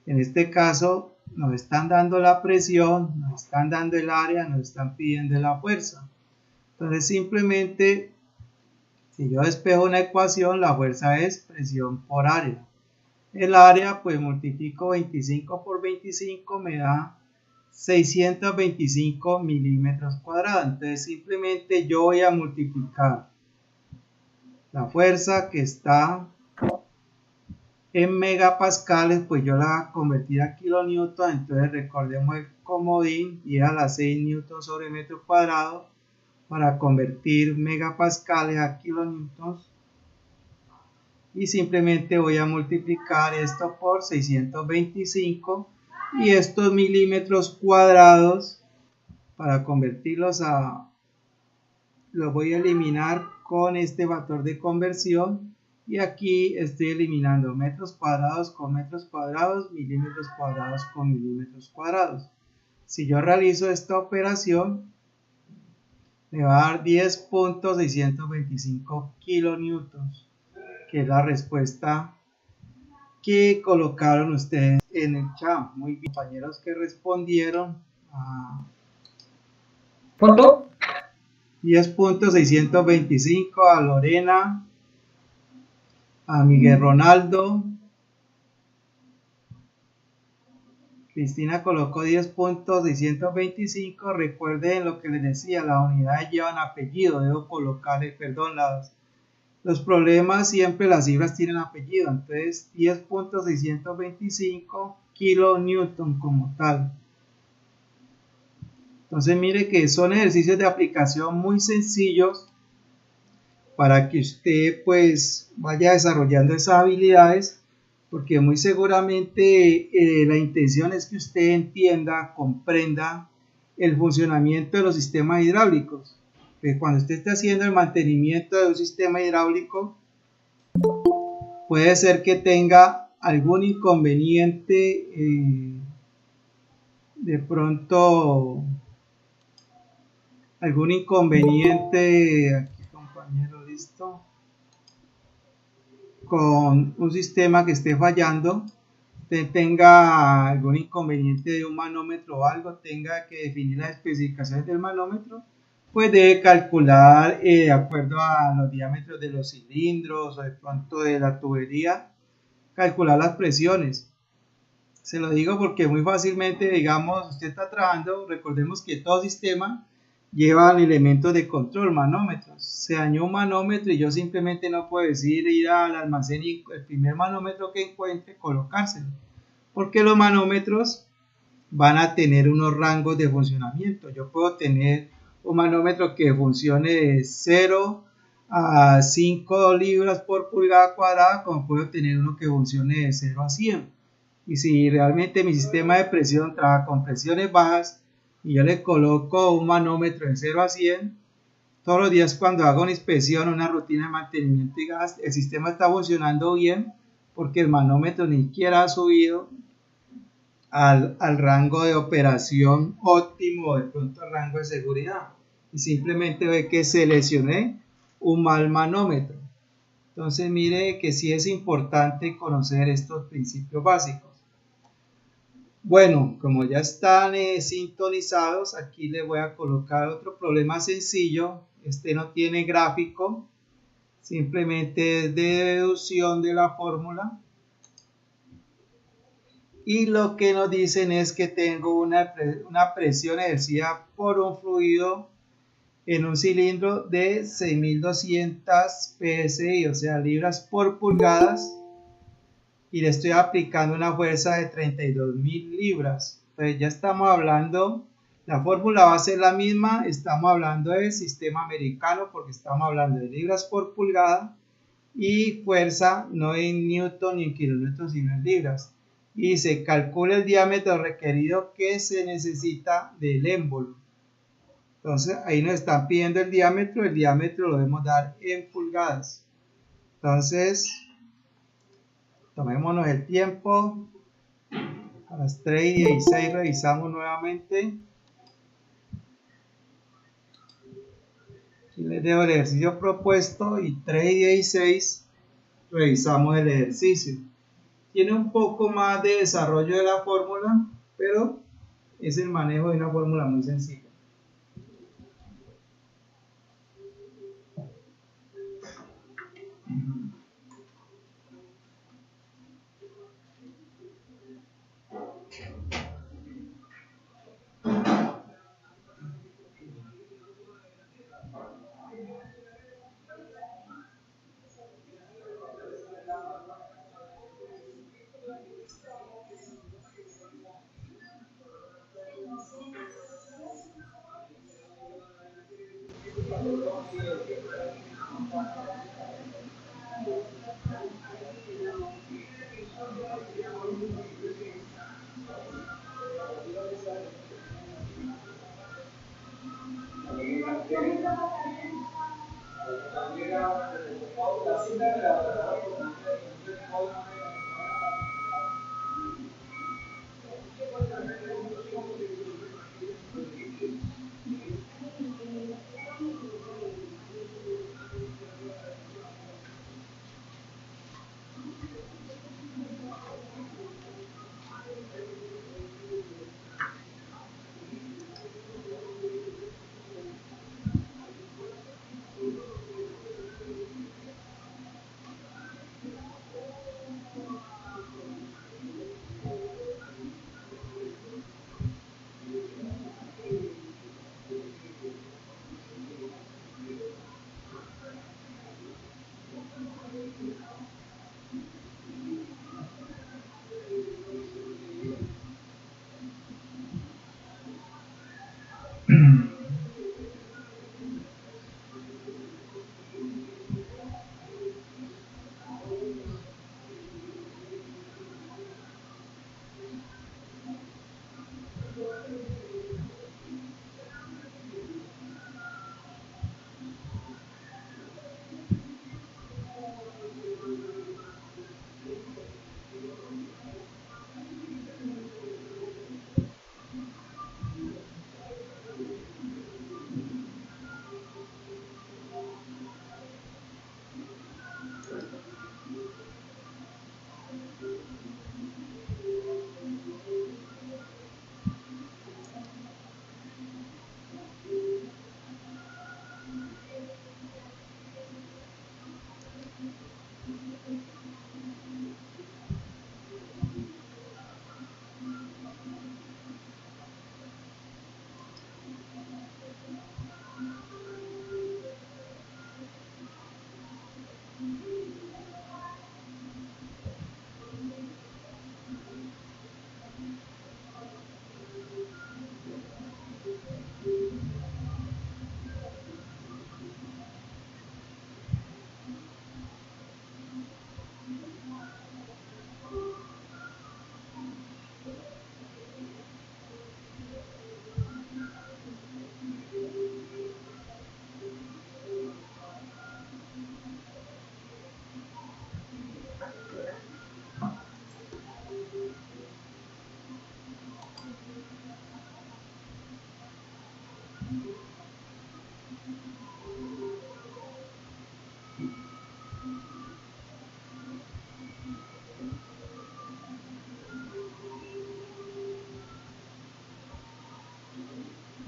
En este caso nos están dando la presión, nos están dando el área, nos están pidiendo la fuerza. Entonces simplemente, si yo despejo una ecuación, la fuerza es presión por área. El área, pues multiplico 25 por 25, me da 625 milímetros cuadrados. Entonces simplemente yo voy a multiplicar la fuerza que está en megapascales, pues yo la voy a convertir a kilonewton. Entonces recordemos el comodín y a las 6 newton sobre metro cuadrado para convertir megapascales a kilonewtons, y simplemente voy a multiplicar esto por 625 y estos milímetros cuadrados para convertirlos a, los voy a eliminar con este factor de conversión, y aquí estoy eliminando metros cuadrados con metros cuadrados, milímetros cuadrados con milímetros cuadrados. Si yo realizo esta operación me va a dar 10.625 kilonewtons, que es la respuesta que colocaron ustedes en el chat. Muy bien, compañeros que respondieron a ¿Punto? 10.625, a Lorena, a Miguel Ronaldo. Cristina colocó 10.625. Recuerden lo que les decía, las unidades llevan apellido, debo colocarle, perdón, los problemas siempre las cifras tienen apellido, entonces 10.625 kilonewton como tal. Entonces mire que son ejercicios de aplicación muy sencillos para que usted pues vaya desarrollando esas habilidades, porque muy seguramente la intención es que usted entienda, comprenda el funcionamiento de los sistemas hidráulicos. Que cuando usted esté haciendo el mantenimiento de un sistema hidráulico, puede ser que tenga algún inconveniente, de pronto algún inconveniente, aquí compañero, listo, con un sistema que esté fallando, usted tenga algún inconveniente de un manómetro o algo, tenga que definir las especificaciones del manómetro, pues debe calcular de acuerdo a los diámetros de los cilindros o de pronto de la tubería, calcular las presiones. Se lo digo porque muy fácilmente, digamos, usted está trabajando, recordemos que todo sistema lleva elementos de control, manómetros. Se dañó un manómetro y yo simplemente no puedo decir ir al almacén y el primer manómetro que encuentre colocárselo, porque los manómetros van a tener unos rangos de funcionamiento. Yo puedo tener un manómetro que funcione de 0 a 5 libras por pulgada cuadrada, como puedo tener uno que funcione de 0 a 100. Y si realmente mi sistema de presión trabaja con presiones bajas y yo le coloco un manómetro de 0 a 100, todos los días cuando hago una inspección, una rutina de mantenimiento y gas, el sistema está funcionando bien porque el manómetro ni siquiera ha subido al rango de operación óptimo o de pronto al rango de seguridad, y simplemente ve que seleccioné un mal manómetro. Entonces mire que sí es importante conocer estos principios básicos. Bueno, como ya están sintonizados, aquí les voy a colocar otro problema sencillo. Este no tiene gráfico, simplemente es de deducción de la fórmula. Y lo que nos dicen es que tengo una presión ejercida por un fluido en un cilindro de 6200 psi, o sea, libras por pulgadas, y le estoy aplicando una fuerza de 32.000 libras. Entonces ya estamos hablando, la fórmula va a ser la misma, estamos hablando del sistema americano porque estamos hablando de libras por pulgada, y fuerza no en newton ni en kilonewton sino en libras, y se calcula el diámetro requerido que se necesita del émbolo. Entonces ahí nos están pidiendo el diámetro lo debemos dar en pulgadas. Entonces tomémonos el tiempo, a las 3:16 revisamos nuevamente. Aquí les dejo el ejercicio propuesto y 3:16 revisamos el ejercicio. Tiene un poco más de desarrollo de la fórmula, pero es el manejo de una fórmula muy sencilla.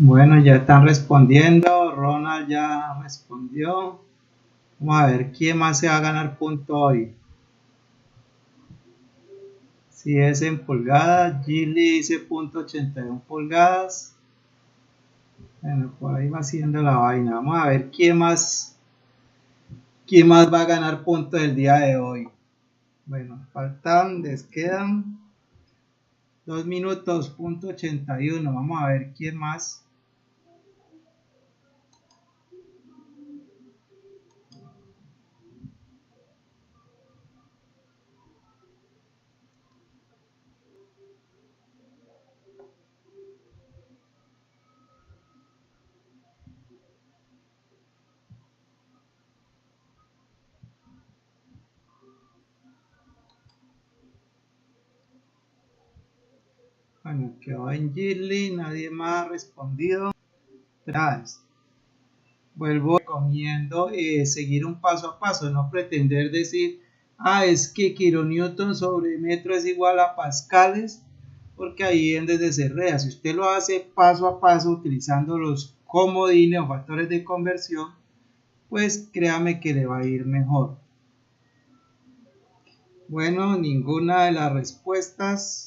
Bueno, ya están respondiendo. Ronald ya respondió. Vamos a ver quién más se va a ganar punto hoy. Si es en pulgadas, Gilly dice .81 pulgadas. Bueno, por ahí va haciendo la vaina. Vamos a ver quién más va a ganar puntos el día de hoy. Bueno, les quedan 2 minutos, .81. Vamos a ver quién más. Bueno, quedó en Gilly, nadie más ha respondido. Vuelvo, recomiendo seguir un paso a paso, no pretender decir, es que kilonewton sobre metro es igual a pascales, porque ahí es donde se enreda. Si usted lo hace paso a paso utilizando los comodines o factores de conversión, pues créame que le va a ir mejor. Bueno, ninguna de las respuestas.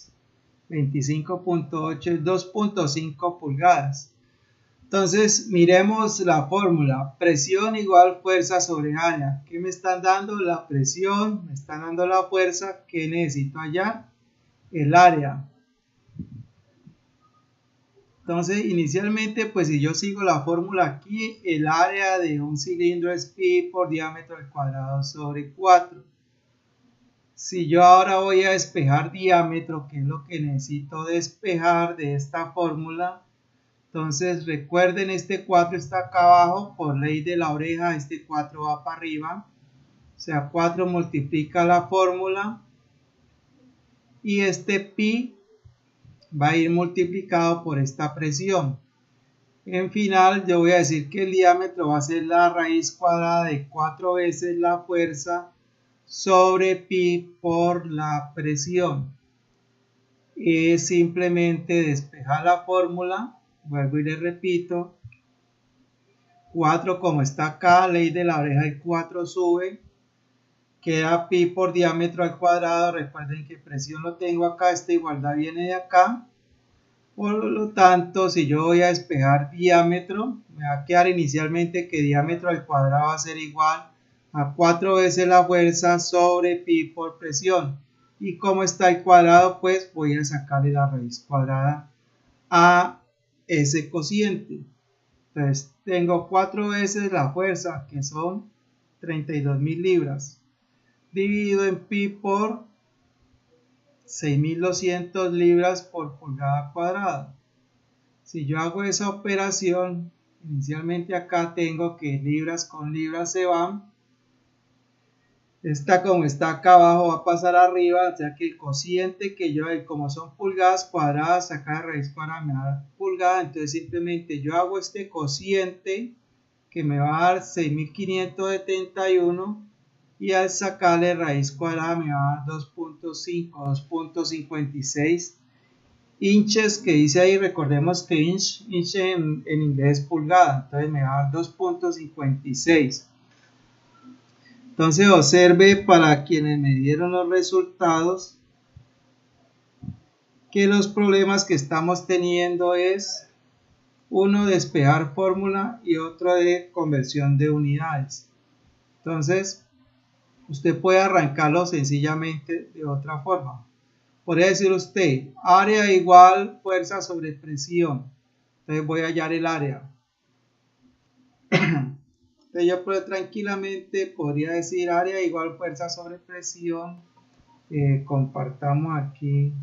25.8 es 2.5 pulgadas. Entonces miremos la fórmula: presión igual fuerza sobre área. ¿Qué me están dando? La presión, me están dando la fuerza. ¿Qué necesito hallar? El área. Entonces, inicialmente, pues si yo sigo la fórmula aquí, el área de un cilindro es pi por diámetro al cuadrado sobre 4. Si yo ahora voy a despejar diámetro, que es lo que necesito despejar de esta fórmula, entonces recuerden, este 4 está acá abajo, por ley de la oreja, este 4 va para arriba. O sea, 4 multiplica la fórmula y este pi va a ir multiplicado por esta presión. En final, yo voy a decir que el diámetro va a ser la raíz cuadrada de 4 veces la fuerza sobre pi por la presión. Es simplemente despejar la fórmula. Vuelvo y le repito. 4 como está acá, ley de la oreja, el 4 sube. Queda pi por diámetro al cuadrado. Recuerden que presión lo tengo acá, esta igualdad viene de acá. Por lo tanto, si yo voy a despejar diámetro, me va a quedar inicialmente que diámetro al cuadrado va a ser igual a 4 veces la fuerza sobre pi por presión. Y como está el cuadrado, pues voy a sacarle la raíz cuadrada a ese cociente. Entonces tengo 4 veces la fuerza, que son 32.000 libras, dividido en pi por 6.200 libras por pulgada cuadrada. Si yo hago esa operación, inicialmente acá tengo que libras con libras se van. Esta como está acá abajo va a pasar arriba, o sea que el cociente que yo, como son pulgadas cuadradas, acá de raíz cuadrada me va a dar pulgada, entonces simplemente yo hago este cociente que me va a dar 6.571 y al sacarle raíz cuadrada me va a dar 2.56 inches, que dice ahí, recordemos que inch en inglés es pulgada, entonces me va a dar 2.56. Entonces observe, para quienes me dieron los resultados, que los problemas que estamos teniendo es uno despejar fórmula y otro de conversión de unidades. Entonces usted puede arrancarlo sencillamente de otra forma. Podría decir usted, área igual fuerza sobre presión. Entonces voy a hallar el área. Entonces yo tranquilamente podría decir área igual fuerza sobre presión. Compartamos aquí.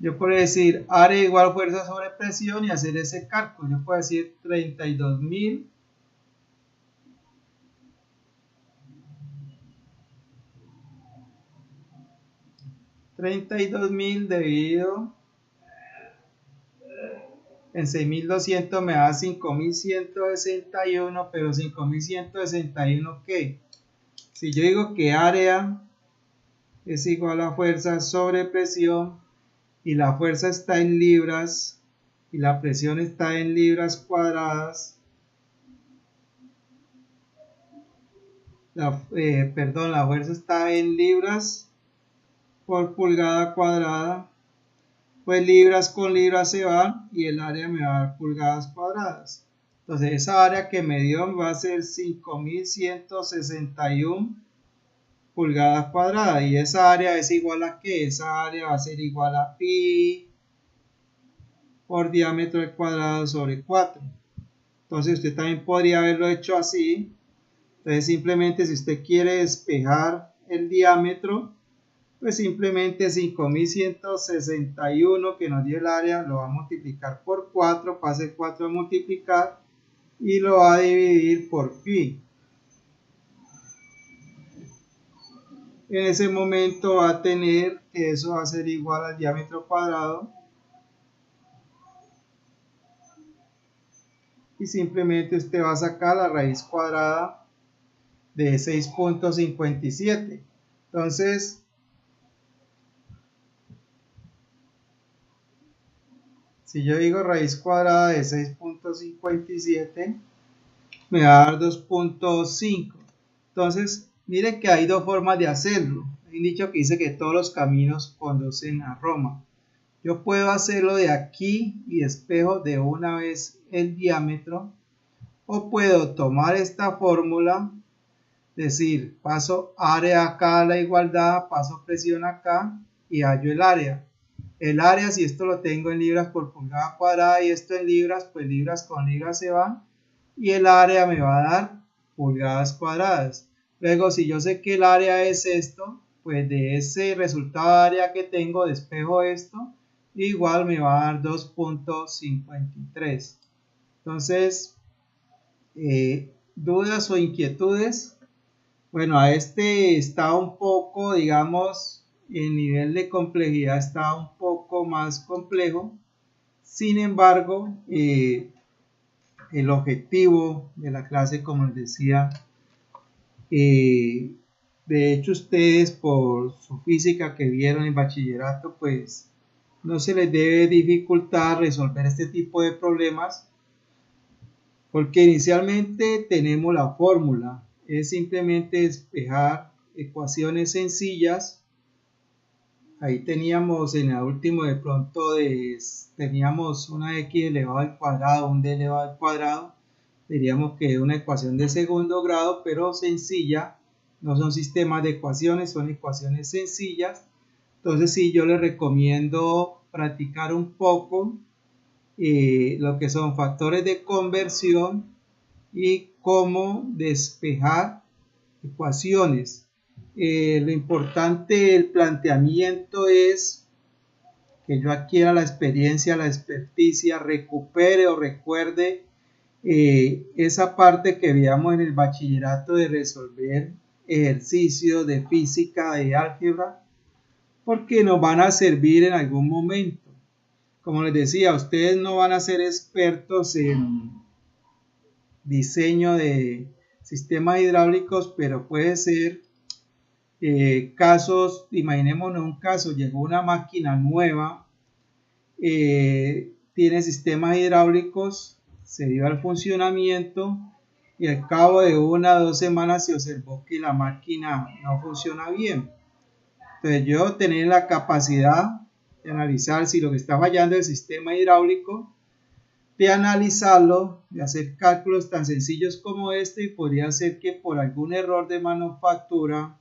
Yo puedo decir área igual fuerza sobre presión y hacer ese cálculo. Yo puedo decir 32.000 dividido en 6.200 me da 5.161, pero 5.161 ¿qué? Si yo digo que área es igual a fuerza sobre presión y la fuerza está en libras y la presión está en libras cuadradas, la fuerza está en libras por pulgada cuadrada, pues libras con libras se van y el área me va a dar pulgadas cuadradas. Entonces esa área que me dio va a ser 5.161 pulgadas cuadradas, y esa área es igual a ¿qué? Esa área va a ser igual a pi por diámetro al cuadrado sobre 4. Entonces usted también podría haberlo hecho así. Entonces simplemente, si usted quiere despejar el diámetro, pues simplemente 5.161 que nos dio el área lo va a multiplicar por 4, pase 4 a multiplicar y lo va a dividir por pi. En ese momento va a tener que eso va a ser igual al diámetro cuadrado y simplemente usted va a sacar la raíz cuadrada de 6.57. Entonces si yo digo raíz cuadrada de 6.57 me va a dar 2.5. Entonces mire que hay dos formas de hacerlo. Hay un dicho que dice que todos los caminos conducen a Roma. Yo puedo hacerlo de aquí y despejo de una vez el diámetro, o puedo tomar esta fórmula, decir paso área acá a la igualdad, paso presión acá y hallo el área. el área, si esto lo tengo en libras por pulgada cuadrada y esto en libras, pues libras con libras se van y el área me va a dar pulgadas cuadradas. Luego, si yo sé que el área es esto, pues de ese resultado de área que tengo despejo esto, igual me va a dar 2.53. Entonces, ¿dudas o inquietudes? Bueno, a este está un poco, digamos, el nivel de complejidad está un poco más complejo. Sin embargo, el objetivo de la clase, como les decía, de hecho ustedes por su física que vieron en bachillerato, pues no se les debe dificultar resolver este tipo de problemas, porque inicialmente tenemos la fórmula, es simplemente despejar ecuaciones sencillas. Ahí teníamos en el último de pronto teníamos una x elevado al cuadrado, un d elevado al cuadrado, diríamos que es una ecuación de segundo grado, pero sencilla, no son sistemas de ecuaciones, son ecuaciones sencillas. Entonces sí, yo les recomiendo practicar un poco lo que son factores de conversión y cómo despejar ecuaciones. Lo importante del planteamiento es que yo adquiera la experiencia, la experticia, recupere o recuerde esa parte que veíamos en el bachillerato de resolver ejercicios de física, de álgebra, porque nos van a servir en algún momento. Como les decía, ustedes no van a ser expertos en diseño de sistemas hidráulicos, pero puede ser casos, imaginémonos un caso, llegó una máquina nueva, tiene sistemas hidráulicos, se dio al funcionamiento y al cabo de 1 o 2 semanas se observó que la máquina no funciona bien. Entonces yo tener la capacidad de analizar si lo que está fallando es el sistema hidráulico, de analizarlo, de hacer cálculos tan sencillos como este, y podría ser que por algún error de manufactura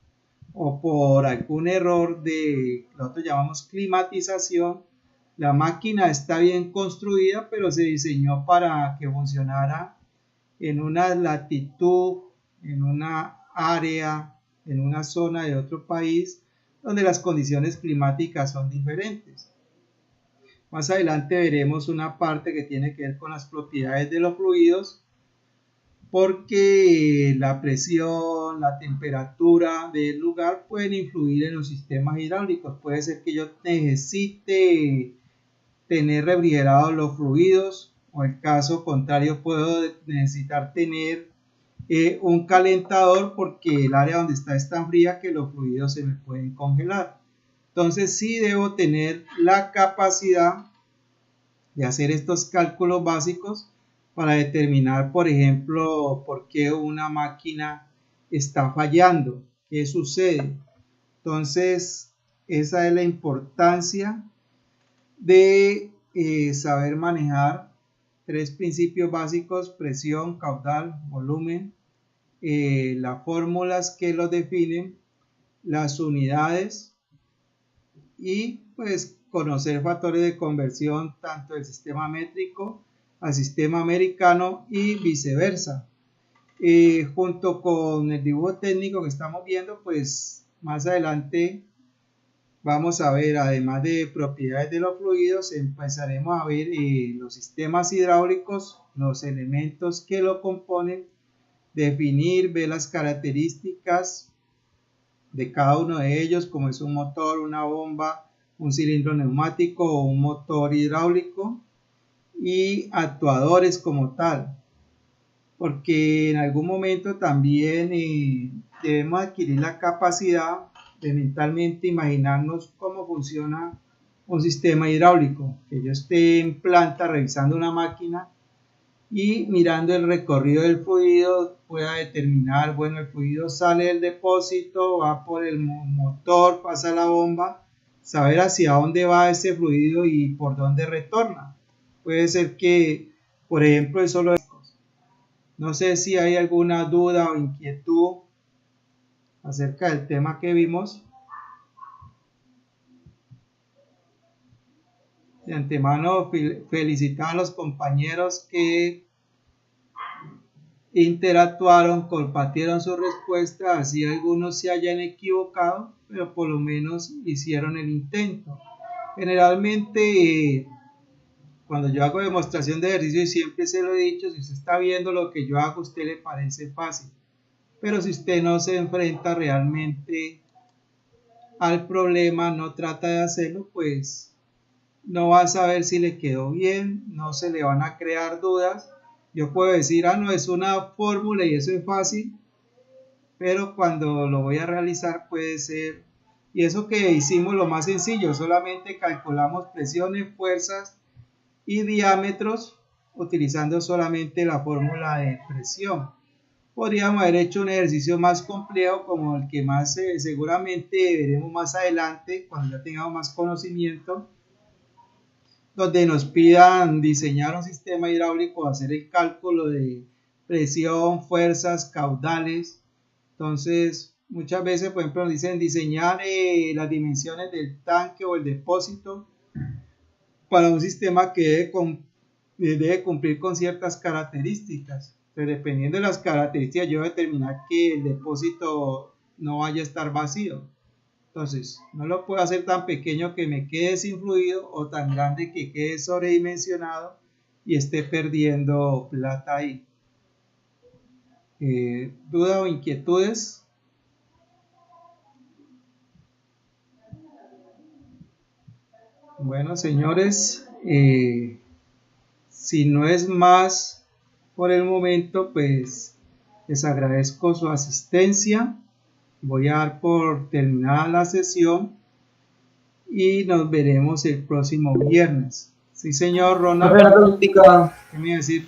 o por algún error de lo que nosotros llamamos climatización, la máquina está bien construida, pero se diseñó para que funcionara en una latitud, en una área, en una zona de otro país, donde las condiciones climáticas son diferentes. Más adelante veremos una parte que tiene que ver con las propiedades de los fluidos, porque la presión, la temperatura del lugar pueden influir en los sistemas hidráulicos. Puede ser que yo necesite tener refrigerados los fluidos, o el caso contrario puedo necesitar tener un calentador porque el área donde está tan fría que los fluidos se me pueden congelar. Entonces sí debo tener la capacidad de hacer estos cálculos básicos para determinar, por ejemplo, por qué una máquina está fallando, qué sucede. Entonces esa es la importancia de saber manejar 3 principios básicos: presión, caudal, volumen, las fórmulas que los definen, las unidades y pues conocer factores de conversión tanto del sistema métrico al sistema americano y viceversa. Junto con el dibujo técnico que estamos viendo, pues más adelante vamos a ver, además de propiedades de los fluidos, empezaremos a ver los sistemas hidráulicos, los elementos que lo componen, definir, ver las características de cada uno de ellos, como es un motor, una bomba, un cilindro neumático o un motor hidráulico, y actuadores como tal, porque en algún momento también debemos adquirir la capacidad de mentalmente imaginarnos cómo funciona un sistema hidráulico, que yo esté en planta revisando una máquina y mirando el recorrido del fluido pueda determinar, bueno, el fluido sale del depósito, va por el motor, pasa a la bomba, saber hacia dónde va ese fluido y por dónde retorna. Puede ser que, por ejemplo, eso lo... No sé si hay alguna duda o inquietud acerca del tema que vimos. De antemano felicitar a los compañeros que interactuaron, compartieron su respuesta, así algunos se hayan equivocado, pero por lo menos hicieron el intento. Generalmente, cuando yo hago demostración de ejercicio, y siempre se lo he dicho, si usted está viendo lo que yo hago, a usted le parece fácil, pero si usted no se enfrenta realmente al problema, no trata de hacerlo, pues no va a saber si le quedó bien, no se le van a crear dudas. Yo puedo decir, no, es una fórmula y eso es fácil, pero cuando lo voy a realizar puede ser, y eso que hicimos lo más sencillo, solamente calculamos presiones, fuerzas y diámetros utilizando solamente la fórmula de presión. Podríamos haber hecho un ejercicio más complejo como el que más seguramente veremos más adelante cuando ya tengamos más conocimiento, donde nos pidan diseñar un sistema hidráulico, hacer el cálculo de presión, fuerzas, caudales. Entonces, muchas veces, por ejemplo, nos dicen diseñar las dimensiones del tanque o el depósito para un sistema que debe cumplir con ciertas características. Entonces, dependiendo de las características, yo voy a determinar que el depósito no vaya a estar vacío. Entonces, no lo puedo hacer tan pequeño que me quede sin fluido o tan grande que quede sobredimensionado y esté perdiendo plata ahí. ¿Dudas o inquietudes? Bueno, señores, si no es más por el momento, pues les agradezco su asistencia. Voy a dar por terminada la sesión y nos veremos el próximo viernes. Sí, señor Ronald. Profe, una preguntita. ¿Qué me iba a decir?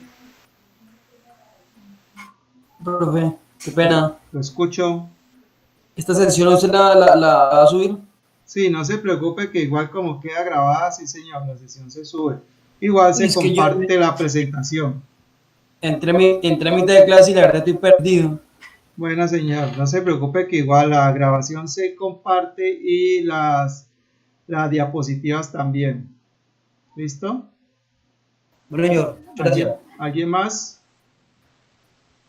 Profe, qué pena. Lo escucho. ¿Esta sesión usted la va a subir? Sí, no se preocupe que igual como queda grabada, sí señor, la sesión se sube. Igual se comparte la presentación. Entré a mitad de clase y la verdad estoy perdido. Bueno, señor, no se preocupe que igual la grabación se comparte y las diapositivas también. ¿Listo? Bueno, señor, gracias. ¿Alguien más?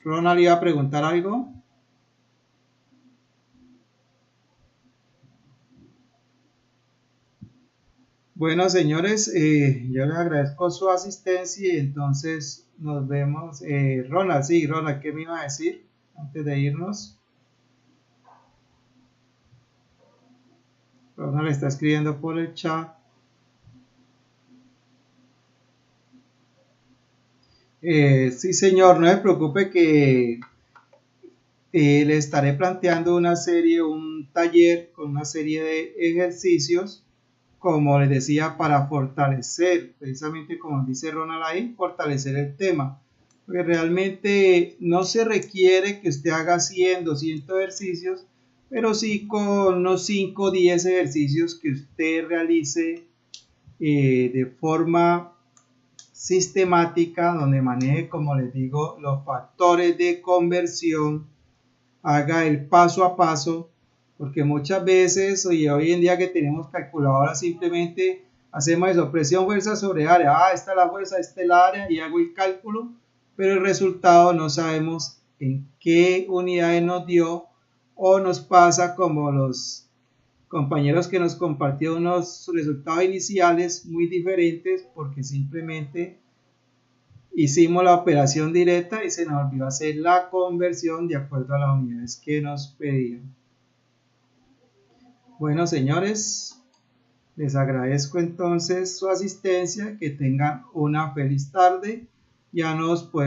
¿Ronald iba a preguntar algo? Bueno, señores, yo les agradezco su asistencia y entonces nos vemos. Ronald, sí, Ronald, ¿qué me iba a decir antes de irnos? Ronald está escribiendo por el chat. Sí, señor, no se preocupe que le estaré planteando un taller con una serie de ejercicios, como les decía, para fortalecer, precisamente como dice Ronald ahí, fortalecer el tema. Porque realmente no se requiere que usted haga 100, 200 ejercicios, pero sí con unos 5 o 10 ejercicios que usted realice de forma sistemática, donde maneje, como les digo, los factores de conversión, haga el paso a paso, porque muchas veces, hoy en día que tenemos calculadoras, simplemente hacemos eso, presión, fuerza sobre área, esta es la fuerza, esta es la área, y hago el cálculo, pero el resultado no sabemos en qué unidades nos dio, o nos pasa como los compañeros que nos compartieron unos resultados iniciales muy diferentes, porque simplemente hicimos la operación directa y se nos olvidó hacer la conversión de acuerdo a las unidades que nos pedían. Bueno, señores, les agradezco entonces su asistencia, que tengan una feliz tarde, ya nos podemos